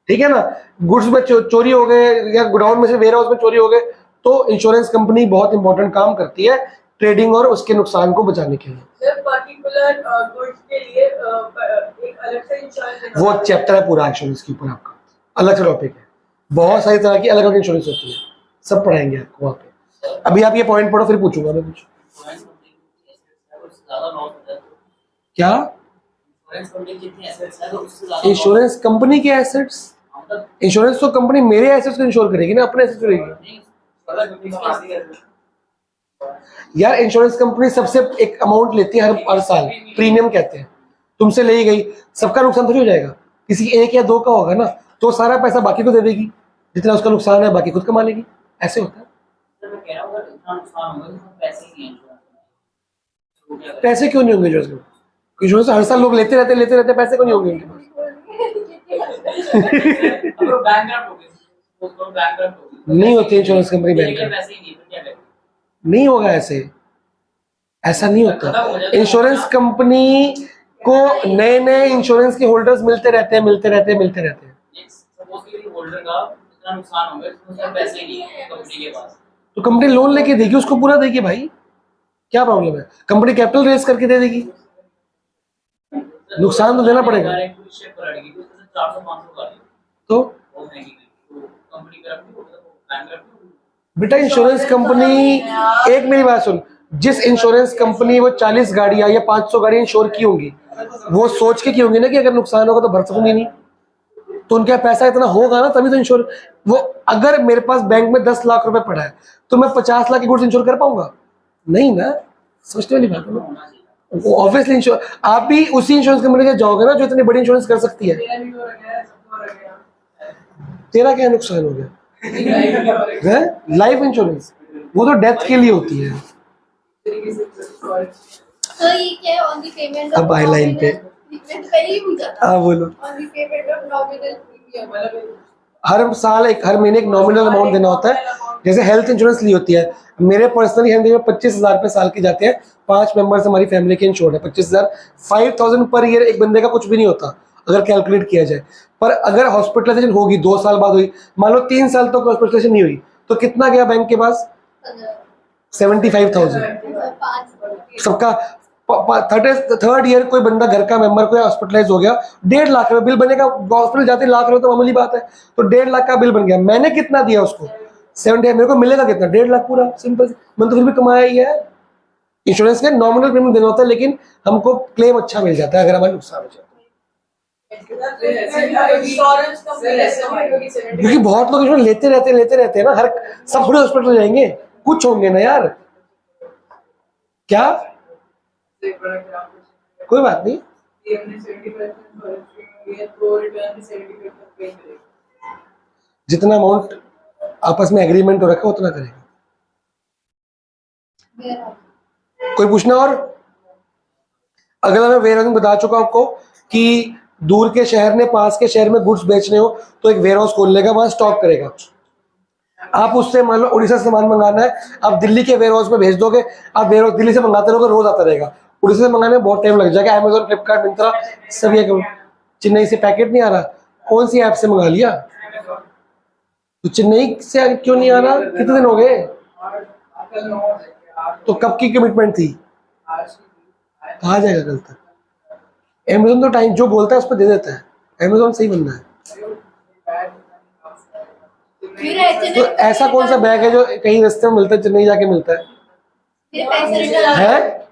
ठीक है ना, गुड्स में चोरी हो गए या गोडाउन में से वेयर हाउस में चोरी हो गए, तो इंश्योरेंस कंपनी बहुत इंपॉर्टेंट काम करती है ट्रेडिंग और उसके नुकसान को बचाने के लिए। पर्टिकुलर गुड्स के लिए एक अलग से इंश्योरेंस, वो चैप्टर है पूरा इंश्योरेंस के ऊपर, आपका अलग से टॉपिक है, बहुत सारी तरह की अलग अलग इंश्योरेंस होती है, सब पढ़ाएंगे आपको वहाँ पे। अभी आप ये पॉइंट पढ़ो, फिर पूछूंगा मैं कुछ। क्या? इंश्योरेंस कंपनी के एसेट्स? इंश्योरेंस तो कंपनी मेरे एसेट्स को इंश्योर करेगी ना, अपने एसेट्स करेगी यार। इंश्योरेंस कंपनी सबसे एक अमाउंट लेती है हर साल, प्रीमियम कहते हैं, तुमसे ले गई, सबका नुकसान थोड़ी हो जाएगा, किसी एक या दो का होगा ना, तो सारा पैसा बाकी को दे देगी, जितना उसका नुकसान है बाकी खुद कमा लेगी, ऐसे होता है। पैसे क्यों नहीं होंगे इंश्योरेंस? हर साल लोग लेते रहते, पैसे क्यों नहीं होंगे उनके पास? नहीं होती इंश्योरेंस कंपनी बैंक नहीं होगा, ऐसा नहीं होता। इंश्योरेंस कंपनी को नए नए इंश्योरेंस के होल्डर्स मिलते रहते हैं। तो कंपनी लोन लेके देगी, उसको पूरा देगी भाई, क्या प्रॉब्लम है? कंपनी कैपिटल रेज करके दे देगी, नुकसान तो देना पड़ेगा। तो बेटा इंश्योरेंस कंपनी, एक मेरी बात सुन, जिस इंश्योरेंस कंपनी वो 40 गाड़ियां या 500 गाड़ियां इंश्योर की होंगी, वो सोच के की होंगी ना कि अगर नुकसान होगा तो भर सकूंगी नहीं, तो उनका पैसा इतना होगा ना तभी तो इंश्योर। वो अगर मेरे पास बैंक में 10 लाख रुपए पड़ा है तो मैं 50 लाख की गुड्स इंश्योर कर पाऊंगा? नहीं ना, सोचने वाली बात है। ऑब्वियसली आप भी उसी इंश्योरेंस कंपनी के जाओगे ना जो इतनी बड़ी इंश्योरेंस कर सकती है। मेरा भी तो रखा है, सबको रखा है। तेरा क्या नुकसान हो गया लाइफ भी और एक है? लाइफ इंश्योरेंस वो तो डेथ के लिए होती है। तरीके से सॉरी So ये क्या है on the payment of अब आई लाइन पे। nominal- मैंने पहले ही पूछा था। हाँ बोलो। On the payment of nominal premium। मतलब हर महीने एक नॉमिनल अमाउंट देना होता है। जैसे हेल्थ इंश्योरेंस ली होती है, मेरे पर्सनली हेल्थ में 25,000 रुपये साल की जाते हैं। 5 मेंबर्स हमारी फैमिली के इंश्योर्ड है। 25,000 5,000 पर ईयर एक बंदे का कुछ भी नहीं होता अगर कैलकुलेट किया जाए। पर अगर हॉस्पिटलाइजेशन होगी 2 साल बाद हुई, मान लो 3 साल तक हॉस्पिटलाइजेशन नहीं हुई, तो कितना गया बैंक के पास? 75,000। पाँच सबका थर्ड ईयर कोई बंदा घर का मेंबर कोई हॉस्पिटलाइज हो गया, 1.5 लाख रुपए बिल बनेगा। हॉस्पिटल जाते लाख रुपए तो मामूली बात है, तो 1.5 लाख का बिल बन गया। मैंने कितना दिया उसको? 70। मेरे को मिलेगा कितना? 1.5 लाख पूरा। सिंपल। मैंने तो फिर भी कमाया ही है। इंश्योरेंस का नॉमिनल प्रीमियम देना होता है, लेकिन हमको क्लेम अच्छा मिल जाता है अगर हमारा नुकसान हो जाए। इंश्योरेंस कंपनी क्योंकि बहुत लोग इंश्योरेंस लेते रहते हैं ना। हर सब थोड़े हॉस्पिटल जाएंगे, कुछ होंगे ना यार। क्या कोई बात नहीं। जितना अमाउंट आपस में एग्रीमेंट हो रखा है उतना करेगा। कोई पूछना? और अगला मैं वेयर हाउसिंग बता चुका आपको कि दूर के शहर ने पास के शहर में गुड्स बेचने हो तो एक वेयर हाउस खोल लेगा, वहां स्टॉक करेगा। आप उससे मान लो उड़ीसा से सामान मंगाना है, आप दिल्ली के वेयर हाउस में भेज दोगे, आप वेयर हाउस दिल्ली से मंगाते रहोगे, रोज आता रहेगा। उड़ीसा से मंगाने में बहुत टाइम लग जाएगा। अमेजोन, फ्लिपकार्ट, मिंत्रा सब ये करो। चेन्नई से पैकेट नहीं आ रहा, कौन सी ऐप से मंगा लिया? तो चेन्नई से क्यों नहीं आ रहा? कितने दिन हो गए? तो कब की कमिटमेंट थी? कहा जाएगा कल तक? अमेजोन तो टाइम जो बोलता है उस पर दे देता है। अमेजोन सही बंदा है। फिर ऐसे तो ऐसा कौन सा बैग है जो कहीं रास्ते में मिलता है, चेन्नई जाके मिलता है? फिर पैसे रिटर्न है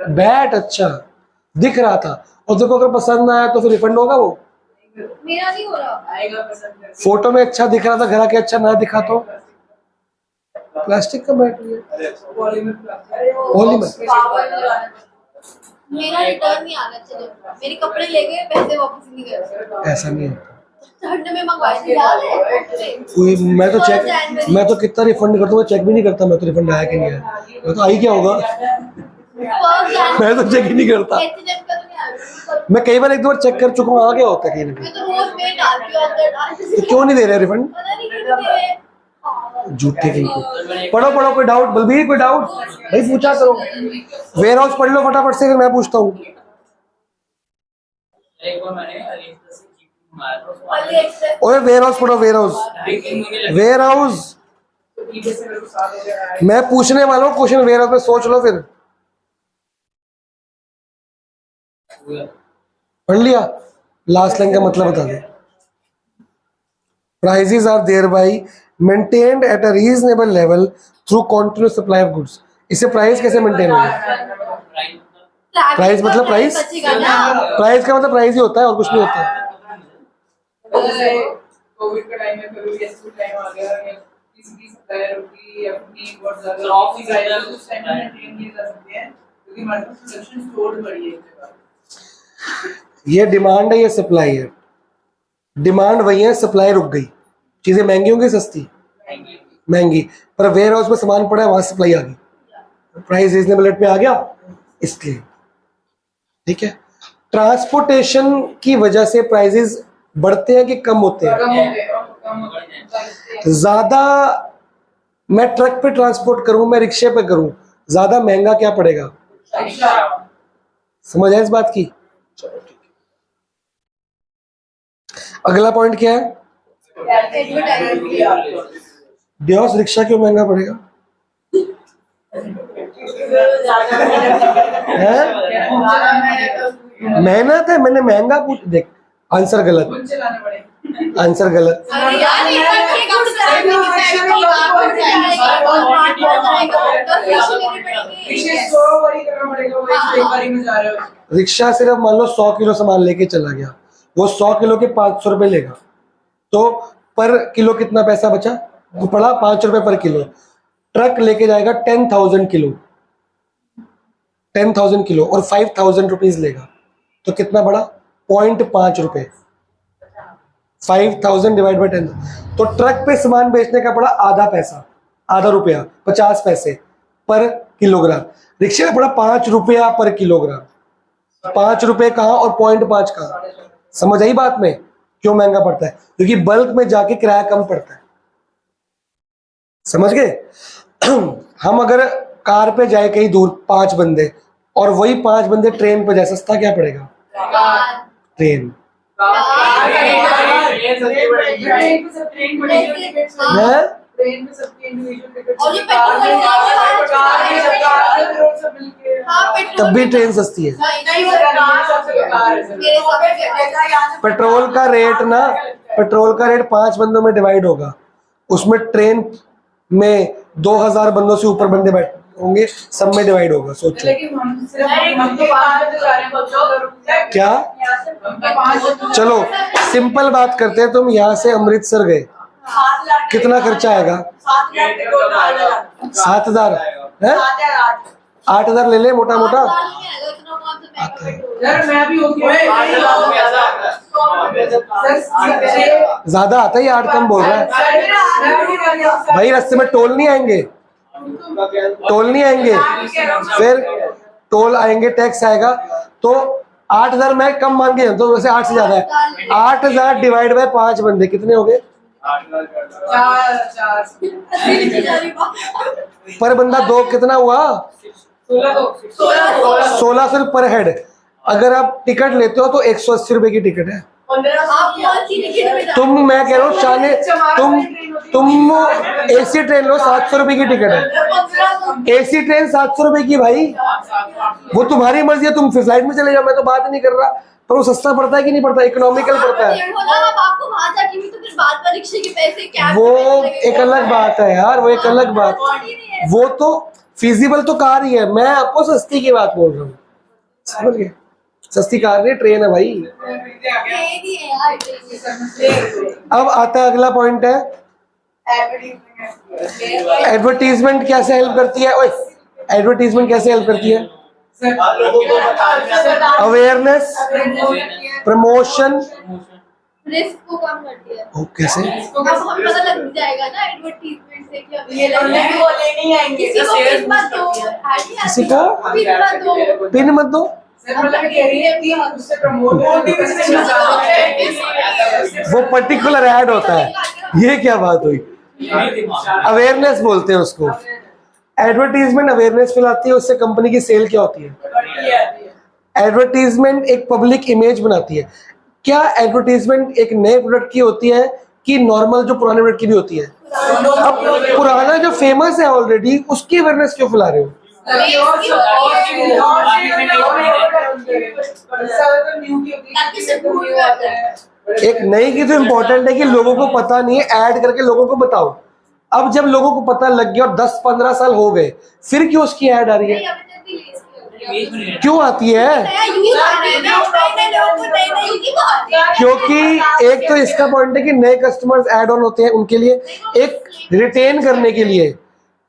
बैट अच्छा दिख रहा था, और देखो अगर पसंद ना आया तो फिर रिफंड होगा। वो मेरा नहीं हो रहा। फोटो में अच्छा दिख रहा था, घर आके अच्छा ना दिखा तो प्लास्टिक का बैट है। पॉलीमर। मेरा रिटर्न नहीं आना चाहिए। मेरे कपड़े ले गए, पैसे वापस नहीं गए। ऐसा नहीं होता ठंड में मंगवाए थे याद है? कोई। मैं तो कितना रिफंड करता हूँ, चेक भी नहीं करता मैं तो रिफंड आया कि नहीं आया। मैं तो आई क्या होगा, मैं तो चेक ही नहीं करता। मैं कई बार एक दो बार चेक कर चुका हूँ, आ गया होता है कहीं ना मैं तो रोज में डालती हूँ अंदर। तो क्यों नहीं दे रहे रिफंड? पता नहीं क्यों दे रहे हैं। झूठे कहीं को। पढ़ो कोई डाउट? बलबीर कोई डाउट भाई पूछा करो। वेयर हाउस पढ़ लो फटाफट से, फिर मैं पूछता हूँ। एक बार मैंने अलीगढ़ से जीप मंगाया था, उसको अली एक्सप्रेस ओए वेयर हाउस पढ़ो, वेयर हाउस। 2.5 महीने लगे। वेयर हाउस तो eBay से मेरे को 7 हो गया। मैं पूछने वाला हूँ क्वेश्चन, वेयर हाउस में सोच लो फिर। पढ़ लिया? लास्ट लाइन का मतलब बता दे। Prices are thereby maintained at a reasonable level through continuous supply of goods। इससे प्राइस कैसे मेंटेन होगा? प्राइस मतलब प्राइस, बचेगा ना। प्राइस का मतलब प्राइस ही होता है और कुछ नहीं होता। जैसे कोविड का टाइम में कभी ऐसा कुछ टाइम आ गया या किसी की सप्लायर होगी या अपनी बहुत ज्यादा ऑफ ही जाएगा, तो उस टाइम में ट्रेन किए जा सकते हैं क्योंकि हमारे पास प्रोडक्शन स्टोर बढ़ी है एक जगह। ये डिमांड है, ये सप्लाई है। डिमांड वही है, सप्लाई रुक गई, चीजें महंगी होंगी सस्ती महंगी, पर वेयर हाउस में सामान पड़ा है, वहां सप्लाई आ गई, प्राइस रीजनेबल रेट पे आ गया, इसलिए ठीक है। ट्रांसपोर्टेशन की वजह से प्राइसेस बढ़ते हैं कि कम होते हैं? कम हो गए। ज्यादा मैं ट्रक पे ट्रांसपोर्ट करूं, मैं रिक्शे पे करूं, ज्यादा महंगा क्या पड़ेगा? समझ आए इस बात की? अगला पॉइंट क्या है? डियोस रिक्शा क्यों महंगा पड़ेगा? है? मेहनत है, मैंने महंगा पूछ। देख आंसर गलत, आंसर गलत। अरे यार एक बार चेक आउट कराएंगे कि साइड में बात हो जाएगा और बात हो जाएगा तो फिर मेरे पड़ेंगे। पीछे 100 बारी करना पड़ेगा, वो एक बारी में जा रहे हो। रिक्शा सिर्फ मान लो 100 किलो सामान लेके चला गया, वो 100 किलो के 500 रुपए लेगा, तो पर किलो कितना पैसा बचा? वो पड़ा 5 रुपए पर किलो। ट्रक लेके जाएगा 10,000 किलो, 10,000 किलो और 5,000 रुपीज लेगा तो कितना बढ़ा? 0.5 रुपए। 5,000 डिवाइड बाई 10, तो ट्रक पे सामान बेचने का पड़ा आधा पैसा, आधा रुपया, 50 पैसे पर किलोग्राम। रिक्शे में पड़ा 5 रुपया पर किलोग्राम। 5 रुपए कहाँ और 0.5 कहाँ? समझ आई बात में क्यों महंगा पड़ता है? क्योंकि बल्क में जाके किराया कम पड़ता है। समझ गए? हम अगर कार पे जाए कहीं दूर 5 बंदे और वही 5 बंदे ट्रेन पे जाए, सस्ता क्या पड़ेगा? ट्रेन। तब भी ट्रेन सस्ती है। पेट्रोल का रेट ना, पेट्रोल का रेट 5 बंदों में डिवाइड होगा, उसमें ट्रेन में 2000 बंदों से ऊपर बंदे बैठ होंगे, सब में डिवाइड होगा। सोचो क्या। चलो सिंपल बात करते हैं, तुम यहाँ से अमृतसर गए, कितना खर्चा आएगा? 7,000 है? 8,000 ले ले मोटा मोटा। ज्यादा आता है, ये 8 कम बोल रहा है भाई। रास्ते में टोल नहीं आएंगे, टोल नहीं आएंगे, फिर टोल आएंगे, टैक्स आएगा, तो 8,000 मैं कम मान के, तो वैसे 8 से ज्यादा है। 8,000 डिवाइड बाय 5 बंदे कितने हो गए? पर बंदा 2 कितना हुआ? 1600 पर हेड। अगर आप टिकट लेते हो तो 180 रुपए की टिकट है। मैं कह रहा हूँ शाने, तुम एसी ट्रेन लो, 700 रुपए की टिकट है। एसी ट्रेन 700 रुपए की भाई, वो तुम्हारी मर्जी है, तुम फिर फ्लाइट में चले जाओ, मैं तो बात नहीं कर रहा। पर वो सस्ता पड़ता है कि नहीं पड़ता? इकोनॉमिकल पड़ता है। वो एक अलग बात है यार, वो एक अलग बात। वो तो फिजिबल तो कार ही है, मैं आपको सस्ती की बात बोल रहा हूँ। समझ गए? सस्ती कार नहीं, ट्रेन है भाई। अब आता है अगला पॉइंट है एडवर्टीजमेंट कैसे हेल्प करती है? ओए, एडवर्टीजमेंट कैसे हेल्प करती है? अवेयरनेस, प्रमोशन, रिस्क को कम करती है। ओ कैसे? अब हमें पता लग जाएगा ना एडवर्टीजमेंट से कि अब ये नहीं आएंगे, किसी को पिन मत दो, किसी को पिन मत दो। वो पर्टिकुलर ऐड होता है, ये क्या बात हुई? अवेयरनेस बोलते हैं उसको। एडवर्टीजमेंट अवेयरनेस फैलाती है, उससे कंपनी की सेल क्या होती है? एडवर्टीजमेंट एक पब्लिक इमेज बनाती है। क्या एडवर्टीजमेंट एक नए प्रोडक्ट की होती है कि नॉर्मल जो पुराने प्रोडक्ट की भी होती है? अब पुराना जो फेमस है ऑलरेडी, उसकी अवेयरनेस क्यों फैला रहे हो? एक नई की तो इम्पोर्टेंट है कि लोगों को पता नहीं है, ऐड करके लोगों को बताओ। अब जब लोगों को पता लग गया और 10-15 साल हो गए, फिर क्यों उसकी ऐड आ रही है? क्यों आती है? क्योंकि एक तो इसका पॉइंट है कि नए कस्टमर्स ऐड ऑन होते हैं, उनके लिए एक रिटेन करने के लिए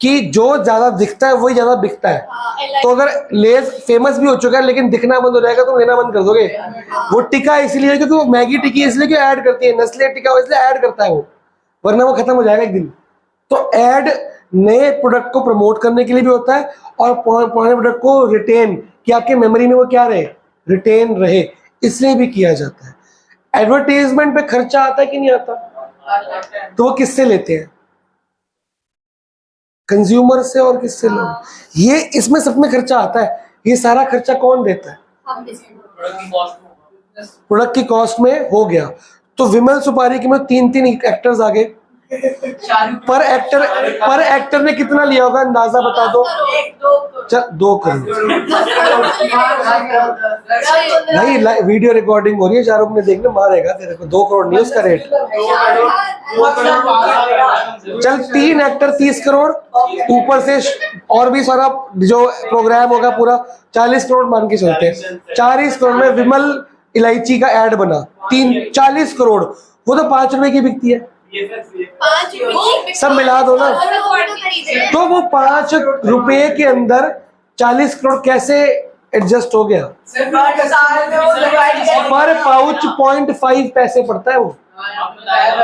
कि जो ज्यादा दिखता है वही ज्यादा बिकता है। तो अगर लेस फेमस भी हो चुका है लेकिन दिखना बंद हो जाएगा तो लेना बंद कर दोगे। वो टिका इसलिए क्योंकि वो मैगी टिकी इसलिए क्यों ऐड करती है, नेस्ले टिका इसलिए ऐड करता है वो, वरना वो खत्म हो जाएगा एक दिन। तो ऐड नए प्रोडक्ट को प्रमोट करने के लिए भी होता है और पुराने प्रोडक्ट को रिटेन, कि आपके मेमोरी में वो क्या रहे, रिटेन रहे, इसलिए भी किया जाता है। एडवर्टाइजमेंट पे खर्चा आता है कि नहीं आता? तो वो किससे लेते हैं? कंज्यूमर से। और किससे लोग? ये इसमें सब में खर्चा आता है। ये सारा खर्चा कौन देता है? प्रोडक्ट की कॉस्ट में हो गया। तो विमल सुपारी के में 3 एक्टर्स आ गए। पर एक्टर ने कितना लिया होगा अंदाजा बता दो? 2 करोड़। भाई वीडियो रिकॉर्डिंग हो रही है, शाहरुख ने देखने मारेगा तेरे को। 2 करोड़ नहीं उसका रेट। चल 3 एक्टर 30 करोड़, ऊपर से और भी सारा जो प्रोग्राम होगा पूरा 40 करोड़ मान के चलते हैं। 40 करोड़ में विमल इलायची का एड बना, 40 करोड़। वो तो 5 रुपए की बिकती है। सब मिला दो ना, तो वो 5 रुपए के अंदर 40 करोड़ कैसे एडजस्ट हो गया? सिर्फ एक साल में वो डिवाइड पर पाउच 0.5 पैसे पड़ता है वो,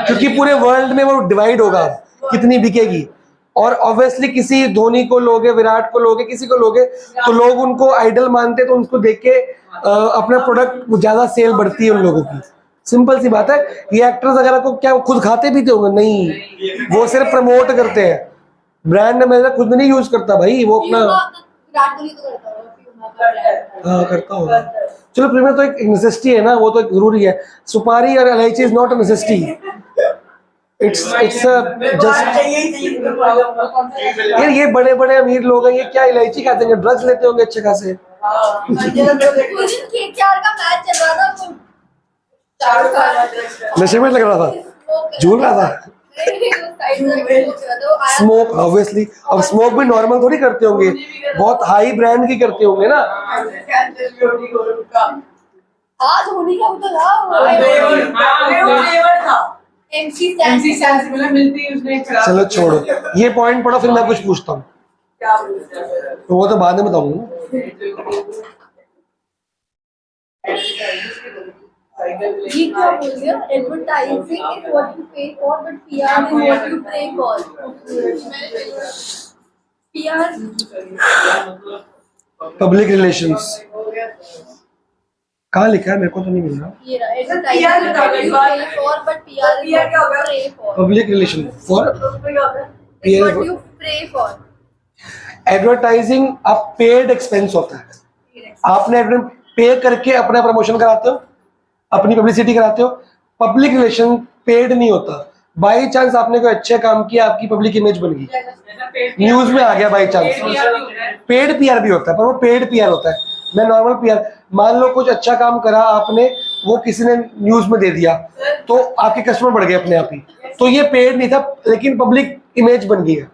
क्योंकि पूरे वर्ल्ड में वो डिवाइड होगा कितनी बिकेगी। और ऑब्वियसली किसी धोनी को लोगे, विराट को लोगे, किसी को लोगे तो लोग उनको आइडल मानते हैं, तो उनको देख के अपना प्रोडक्ट ज्यादा सेल बढ़ती है उन लोगों की। सिंपल सी बात है। ये एक्टर्स वगैरह को क्या खुद खाते पीते होंगे? नहीं, वो सिर्फ प्रमोट करते हैं। ब्रांड मैनेजर खुद नहीं यूज करता भाई, वो अपना विराट कोहली तो करता होगा, फ्यूमा का brand। हाँ करता होगा। चलो प्रीमियम तो एक नेसेसिटी है ना, वो तो एक जरूरी है। सुपारी और इलायची is not a necessity, it's just. यार ये बड़े बड़े अमीर लोग हैं, ये क्या इलायची खाते हैं? ड्रग्स लेते होंगे अच्छे खासे। उस दिन KKR का मैच चल रहा था, वो चारों का नशे में लग रहा था, झूल रहा था। स्मोक ऑब्वियसली, अब स्मोक भी नॉर्मल थोड़ी करते होंगे, बहुत हाई ब्रांड की करते होंगे ना। हाँ धोनी का भी तो था, MC सैन से मतलब मिलती है उसने खराब। चलो छोड़ो ये पॉइंट पढ़ो, फिर मैं कुछ पूछता हूँ, क्या बोलते हैं तो वो तो बाद में बताऊंगा। ये क्या बोल रहे हो? Advertising is what you pay for, but PR is what you pray for. PR public relations कहाँ लिखा है? मेरे को तो नहीं मिल रहा। ये रहा, advertising is what you pay for, but PR is what you pray for. Public relation for It's what you pray for. Advertising आप पेड एक्सपेंस होता है। आपने पे करके अपना प्रमोशन कराते हो, अपनी पब्लिसिटी कराते हो। पब्लिक रिलेशन पेड नहीं होता। बाई चांस आपने कोई अच्छे काम किया, आपकी पब्लिक इमेज बन गई, न्यूज में आ गया बाई चांस, पेड पीआर भी होता है, पर वो पेड पीआर होता है। मैं नॉर्मल पीआर, मान लो कुछ अच्छा काम करा आपने, वो किसी ने न्यूज में दे दिया, तो आपके कस्टमर बढ़ गए अपने आप ही, तो ये पेड नहीं था, लेकिन पब्लिक इमेज बन गई है।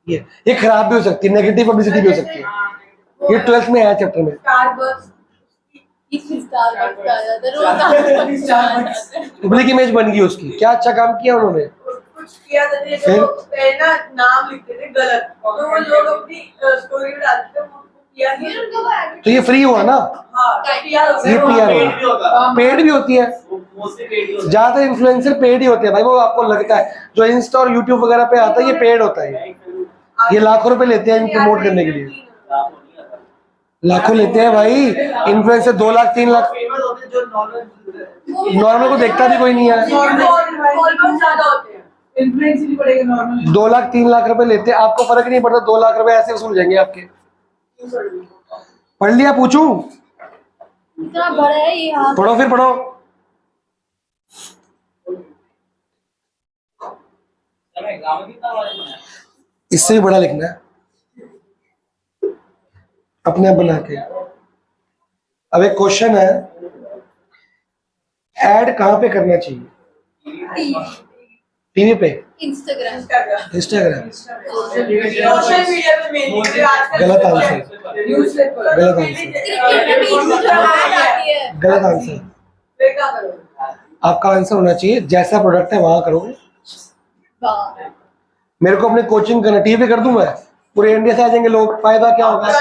ये खराब भी हो सकती है, नेगेटिव पब्लिसिटी भी हो सकती है। ये 12th में आया चैप्टर में। पब्लिक इमेज बन गई उसकी, क्या अच्छा काम किया उन्होंने। कुछ किया था जो पहले ना नाम लिखते थे गलत, तो वो लोग अपनी स्टोरी में डालते थे, वो किया नहीं। तो ये फ्री हुआ ना, ये पीआर हुआ। पेड भी होती है, ज्यादातर इन्फ्लुएंसर पेड ही होते हैं भाई। वो आपको लगता है जो इंस्टा और यूट्यूब वगैरह पे आता है, ये पेड होता है। ये लाखों रुपए लेते हैं प्रमोट करने के लिए, लाखों लेते हैं भाई। इन्फ्लुएंसर 2 लाख 3 लाख, नॉर्मल को देखता भी कोई नहीं है। 2 लाख 3 लाख रुपए लेते हैं, आपको फर्क नहीं पड़ता। 2 लाख रुपए ऐसे वसूल जाएंगे आपके। पढ़ लिया? पूछूं? इतना बड़ा है ये। हाँ पढ़ो, फिर पढ़ो। इससे भी बड़ा लिखना है अपने आप बना के। अब एक क्वेश्चन है, ऐड कहाँ पे करना चाहिए? टीवी पे, इंस्टाग्राम। इंस्टाग्राम? सोशल मीडिया पे मेनली आजकल गलत आंसर, न्यूज़पेपर, गलत आंसर, गलत आंसर। फिर क्या करोगे? आपका आंसर होना चाहिए जैसा प्रोडक्ट है वहां करोगे। मेरे को अपने कोचिंग करना, टीवी पे कर दूं मैं, पूरे इंडिया से आ जाएंगे लोग, फायदा क्या होगा?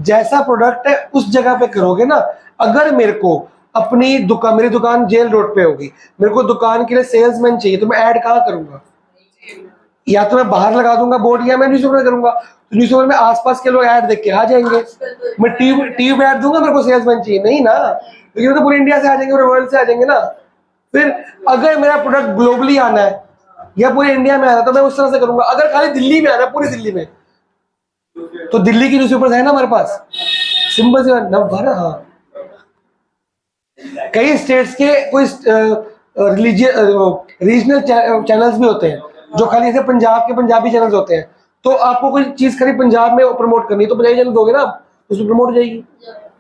जैसा प्रोडक्ट है उस जगह पे करोगे ना। अगर मेरे को अपनी दुकान, मेरी दुकान जेल रोड पे होगी, मेरे को दुकान के लिए सेल्समैन चाहिए, तो मैं ऐड कहाँ करूंगा? या तो मैं बाहर लगा दूंगा बोर्ड, या मैं न्यूज़पेपर करूंगा। तो न्यूज़पेपर में आसपास के लोग ऐड देख के आ जाएंगे। मैं टीवी पे ऐड दूंगा, मेरे को सेल्समैन चाहिए नहीं ना, लेकिन तो पूरे इंडिया से आ जाएंगे, पूरे वर्ल्ड से आ जाएंगे ना। फिर अगर मेरा प्रोडक्ट ग्लोबली आना है या पूरे इंडिया में आना है, तो मैं उस तरह से करूंगा। अगर खाली दिल्ली में आना है, पूरी दिल्ली में, तो दिल्ली की न्यूज़पेपर्स है ना हमारे पास, सिंपल से नंबर। हाँ, कई स्टेट्स के कोई रीजनल चैनल्स भी होते हैं जो खाली ऐसे पंजाब के पंजाबी चैनल्स होते हैं। तो आपको कोई चीज खाली पंजाब में प्रमोट करनी है, तो पंजाबी चैनल दोगे ना, उसमें प्रमोट हो जाएगी।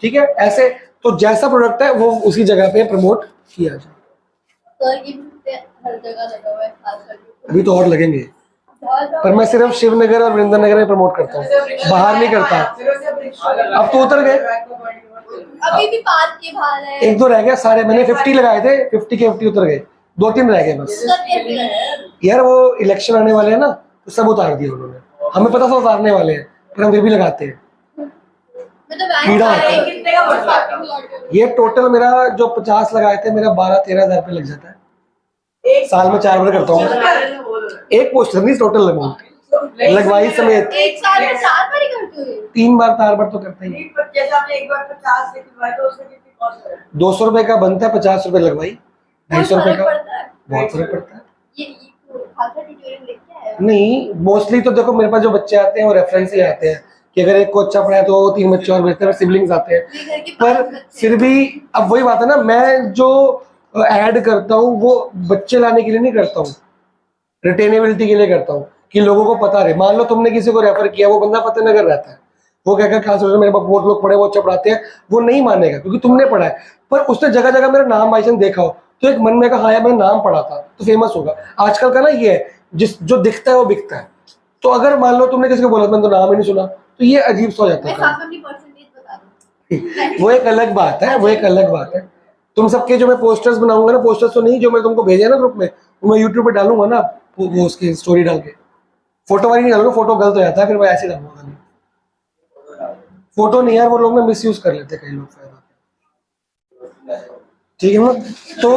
ठीक है, ऐसे तो जैसा प्रोडक्ट है वो उसी जगह पे प्रमोट किया जाए। हर जगह लगा हुआ है आजकल। अभी तो और लगेंगे, पर मैं सिर्फ शिवनगर और वृंदावन नगर में प्रमोट करता हूँ, बाहर नहीं करता। अब तो उतर गए, अभी भी पार्क के बाहर है। 1-2 रह गए सारे। मैंने 50 लगाए थे, 50 के 50 उतर गए, 2-3 रह गए बस। यार वो इलेक्शन आने वाले हैं ना, तो सब उतार दिए उन्होंने। हमें पता था उतारने वाले हैं, पर हम फिर भी लगाते हैं। मैं तो वैन कीड़ा होता है। कितने का पड़ता है? ये टोटल मेरा जो 50 लगाए थे, मेरा 12-13 हज़ार रुपये लग जाता है। साल में 4 बार करता हूँ। एक पोस्टर नहीं, टोटल अमाउंट लगवाई समेत। एक साल में 4 बार ही करते हो ये? 3 बार 4 बार तो करता ही। जैसे आपने एक बार 50 से करवाए तो उससे कितनी कॉस्ट है? 200 रुपए का बनता है, 50 रुपए लगवाई, 250 रुपए फर्क का। पड़ता है? बहुत फर्क पड़ता है। ये खासा ट्यूटोरियल लेके आए हो? नहीं, मोस्टली तो देखो मेरे पास जो बच्चे आते हैं वो रेफरेंस ही आते हैं कि अगर एक को अच्छा पढ़ा है तो 3 बच्चे और भेजते हैं, सिबलिंग्स आते हैं। मेरे घर के पर 5 बच्चे फिर भी अब वही बात है ना, मैं जो ऐड करता हूँ वो बच्चे लाने के लिए नहीं करता हूँ, रिटेनेबिलिटी के लिए करता हूँ कि लोगों को पता रहे। मान लो तुमने किसी को रेफर किया, वो बंदा फतेहनगर रहता है, वो कहकर खास तौर से मेरे पास बहुत लोग पढ़े, वो अच्छा पढ़ाते हैं, वो नहीं मानेगा क्योंकि तुमने पढ़ा है। पर उसने जगह जगह मेरा नाम बाईचंस देखा हो तो एक मन में कहा हाँ यार मैंने नाम पढ़ा था तो फेमस होगा। आजकल का ना ये है, जिस जो दिखता है वो बिकता है। तो अगर मान लो तुमने किसी को बोला मैंने तो नाम ही नहीं सुना, तो ये अजीब सा हो जाता मैं है। साफ अपनी परसेंटेज बता दूं। वो एक अलग बात है, वो एक अलग बात है। तुम सबके जो मैं पोस्टर्स बनाऊंगा ना, पोस्टर्स तो नहीं, जो मैं तुमको भेजे ना ग्रुप में, वो मैं यूट्यूब पे डालूंगा ना, वो उसकी स्टोरी डाल के। फोटो वाली नहीं डालूंगा, फोटो गलत हो जाता है, फिर मैं ऐसे डालूंगा नहीं। फोटो नहीं यार, वो लोग ना मिस यूज कर लेते हैं कई लोग, फायदा। ठीक है ना? तो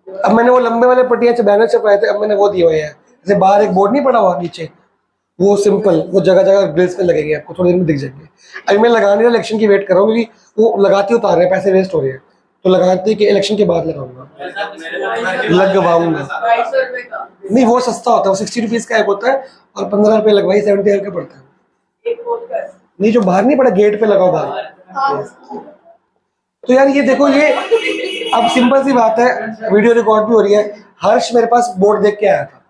अब मैंने वो लंबे वाले पट्टियां बैनर छपाए थे, अब मैंने वो दिए हुए हैं। जैसे बाहर एक बोर्ड नहीं पड़ा हुआ नीचे, वो सिंपल, वो जगह जगह ग्रिल्स पे लगेंगे, आपको थोड़ी देर में दिख जाएंगे। अभी मैं लगाने का इलेक्शन की वेट कर रहा हूँ क्योंकि वो लगाते उतार रहे हैं, पैसे वेस्ट हो रहे हैं, तो लगाते कि इलेक्शन के बाद लगाऊंगा, लगवाऊंगा। 250 रुपए का नहीं वो सस्ता होता है, वो 60 रुपीज का एक होता है और 15 रुपए लगवाई 70 का पड़ता है। एक पोस्ट का नहीं जो बाहर नहीं पड़ा, गेट पे लगाओ बाहर। हाँ। तो यार ये देखो, ये अब सिंपल सी बात है, वीडियो रिकॉर्ड भी हो रही है। हर्ष मेरे पास बोर्ड देख के आया था,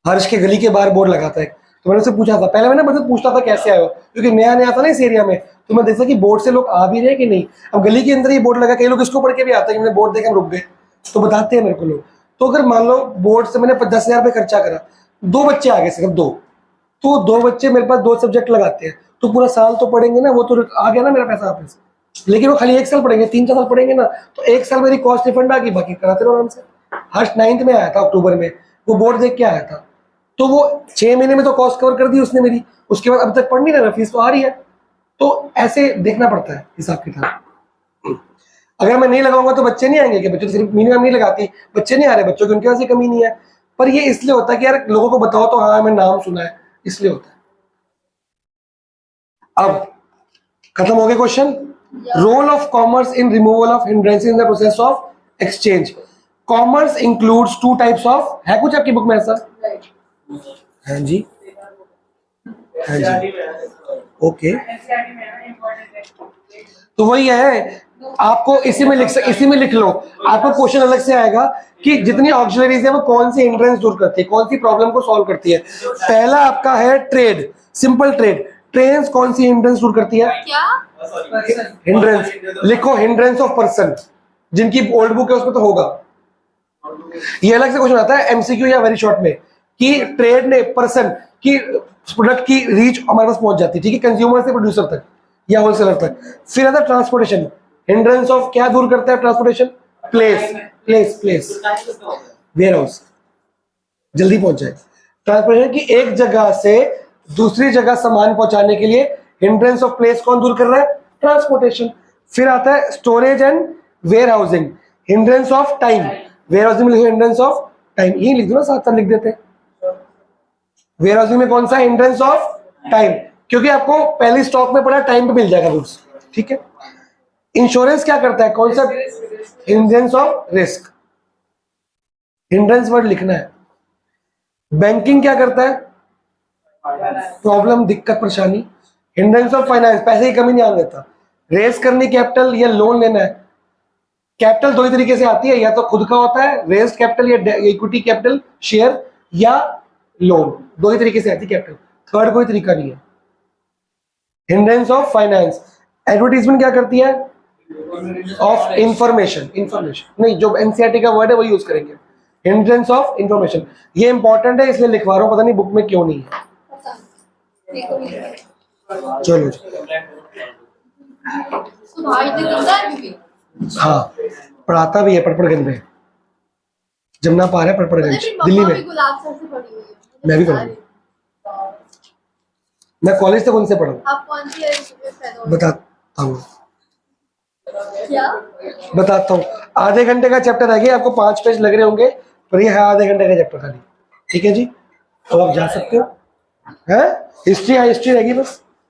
हर्ष के गली के बाहर बोर्ड लगा था एक, तो मैंने उससे पूछा था, पहले मैंने मुझसे पूछता था कैसे आए हो, क्योंकि नया नया था ना इस एरिया में, तो मैं देखता कि बोर्ड से लोग आ भी रहे कि नहीं। अब गली के अंदर ये बोर्ड लगा, कई लोग इसको पढ़ के भी आता है कि मैंने बोर्ड देखे हम रुक गए, तो बताते हैं मेरे को लोग। तो अगर मान लो बोर्ड से मैंने 10,000 रुपये खर्चा करा, 2 बच्चे आ गए सिर्फ 2, तो 2 बच्चे मेरे पास 2 सब्जेक्ट लगाते हैं, तो पूरा साल तो पढ़ेंगे ना, वो तो आ गया ना मेरा पैसा वापस। लेकिन वो खाली 1 साल पढ़ेंगे, 3-4 साल पढ़ेंगे ना, तो 1 साल मेरी कॉस्ट रिफंड आ गई, बाकी कराते रहो आराम से। हर्ष 9th में आया था, अक्टूबर में, वो बोर्ड देख के आया था, तो वो 6 महीने में तो कॉस्ट कवर कर दी उसने मेरी, उसके बाद अब तक पढ़ नहीं रहा, फीस तो आ रही है। तो ऐसे देखना पड़ता है हिसाब किताब। अगर मैं नहीं लगाऊंगा तो बच्चे नहीं आएंगे, कि बच्चे तो सिर्फ मिनिमम नहीं लगाती, बच्चे नहीं आ रहे, बच्चों की उनके पास ही कमी नहीं है। पर ये इसलिए होता है कि यार लोगों को बताओ तो हाँ मैं नाम सुना है, इसलिए होता है। अब खत्म हो गए question. Role of commerce in removal of hindrances in the process of exchange. Commerce includes 2 types of, है कुछ आपकी बुक में ऐसा? हाँ जी, हाँ जी, ओके। तो वही है, आपको इसी में लिख लो। आपको क्वेश्चन अलग से आएगा कि जितनी ऑक्सिलरीज है वो कौन सी हिंड्रेंस दूर करती है, कौन सी प्रॉब्लम को सॉल्व करती है। पहला आपका है ट्रेड, सिंपल ट्रेड। ट्रेड्स कौन सी हिंड्रेंस दूर करती है? क्या? हिंड्रेंस लिखो, हिंड्रेंस ऑफ पर्सन, जिनकी ओल्ड बुक है उसमें तो होगा। ये अलग से क्वेश्चन आता है एमसीक्यू या वेरी शॉर्ट में, कि ट्रेड ने पर्सन की प्रोडक्ट की रीच हमारे पास पहुंच जाती है, ठीक है, कंज्यूमर से प्रोड्यूसर तक या होलसेलर तक। फिर आता है ट्रांसपोर्टेशन। हिंड्रेंस ऑफ क्या दूर करता है ट्रांसपोर्टेशन? प्लेस, वेयर हाउस, जल्दी पहुंच जाए। ट्रांसपोर्टेशन की एक जगह से दूसरी जगह सामान पहुंचाने के लिए हिंड्रेंस ऑफ प्लेस कौन दूर कर रहा है? ट्रांसपोर्टेशन। फिर आता है storage and warehousing. Hindrance of time, warehousing में लिखो हिंड्रेंस ऑफ टाइम, ये लिख दो ना, साथ साथ लिख देते हैं। वेयर हाउसिंग में कौन सा? हिंड्रेंस ऑफ टाइम, क्योंकि आपको पहले स्टॉक में पड़ा टाइम पे मिल जाएगा गुड्स, ठीक है। इंश्योरेंस क्या करता है? कौन सा? Hindrance of risk, hindrance word लिखना है। बैंकिंग क्या करता है? प्रॉब्लम, दिक्कत, परेशानी। हिंड्रेंस ऑफ फाइनेंस, पैसे की कमी नहीं आने देता। रेस करनी कैपिटल या लोन लेना है। कैपिटल 2 ही तरीके से आती है, या तो खुद का होता है रेस्ड कैपिटल या इक्विटी कैपिटल शेयर, या लोन, 2 ही तरीके से आती है कैपिटल, थर्ड कोई तरीका नहीं है। Hindrance of finance. एडवर्टीजमेंट क्या करती है? ऑफ इंफॉर्मेशन, नहीं, जो एनसीईआरटी का वर्ड है वही यूज करेंगे। हिंड्रेंस ऑफ इंफॉर्मेशन, ये इंपॉर्टेंट है इसलिए लिखवा रहा हूं, पता नहीं बुक में क्यों नहीं है। चलो हाँ, पढ़ाता भी है पड़पड़गंज में, जमुना पार है पड़पड़गंज, दिल्ली में। गुलाब सर से पढ़ी हुई है। मैं भी पढ़ूंगा। मैं कॉलेज से कौन से पढ़ा हूँ आप कौन सी है बताता हूँ क्या बताता हूँ। आधे घंटे का चैप्टर है, आपको 5 पेज लग रहे होंगे, पर ये है आधे घंटे का चैप्टर खाली। ठीक है जी, तो आप जा सकते हो। है हिस्ट्री, हाँ हिस्ट्री रहेगी बस।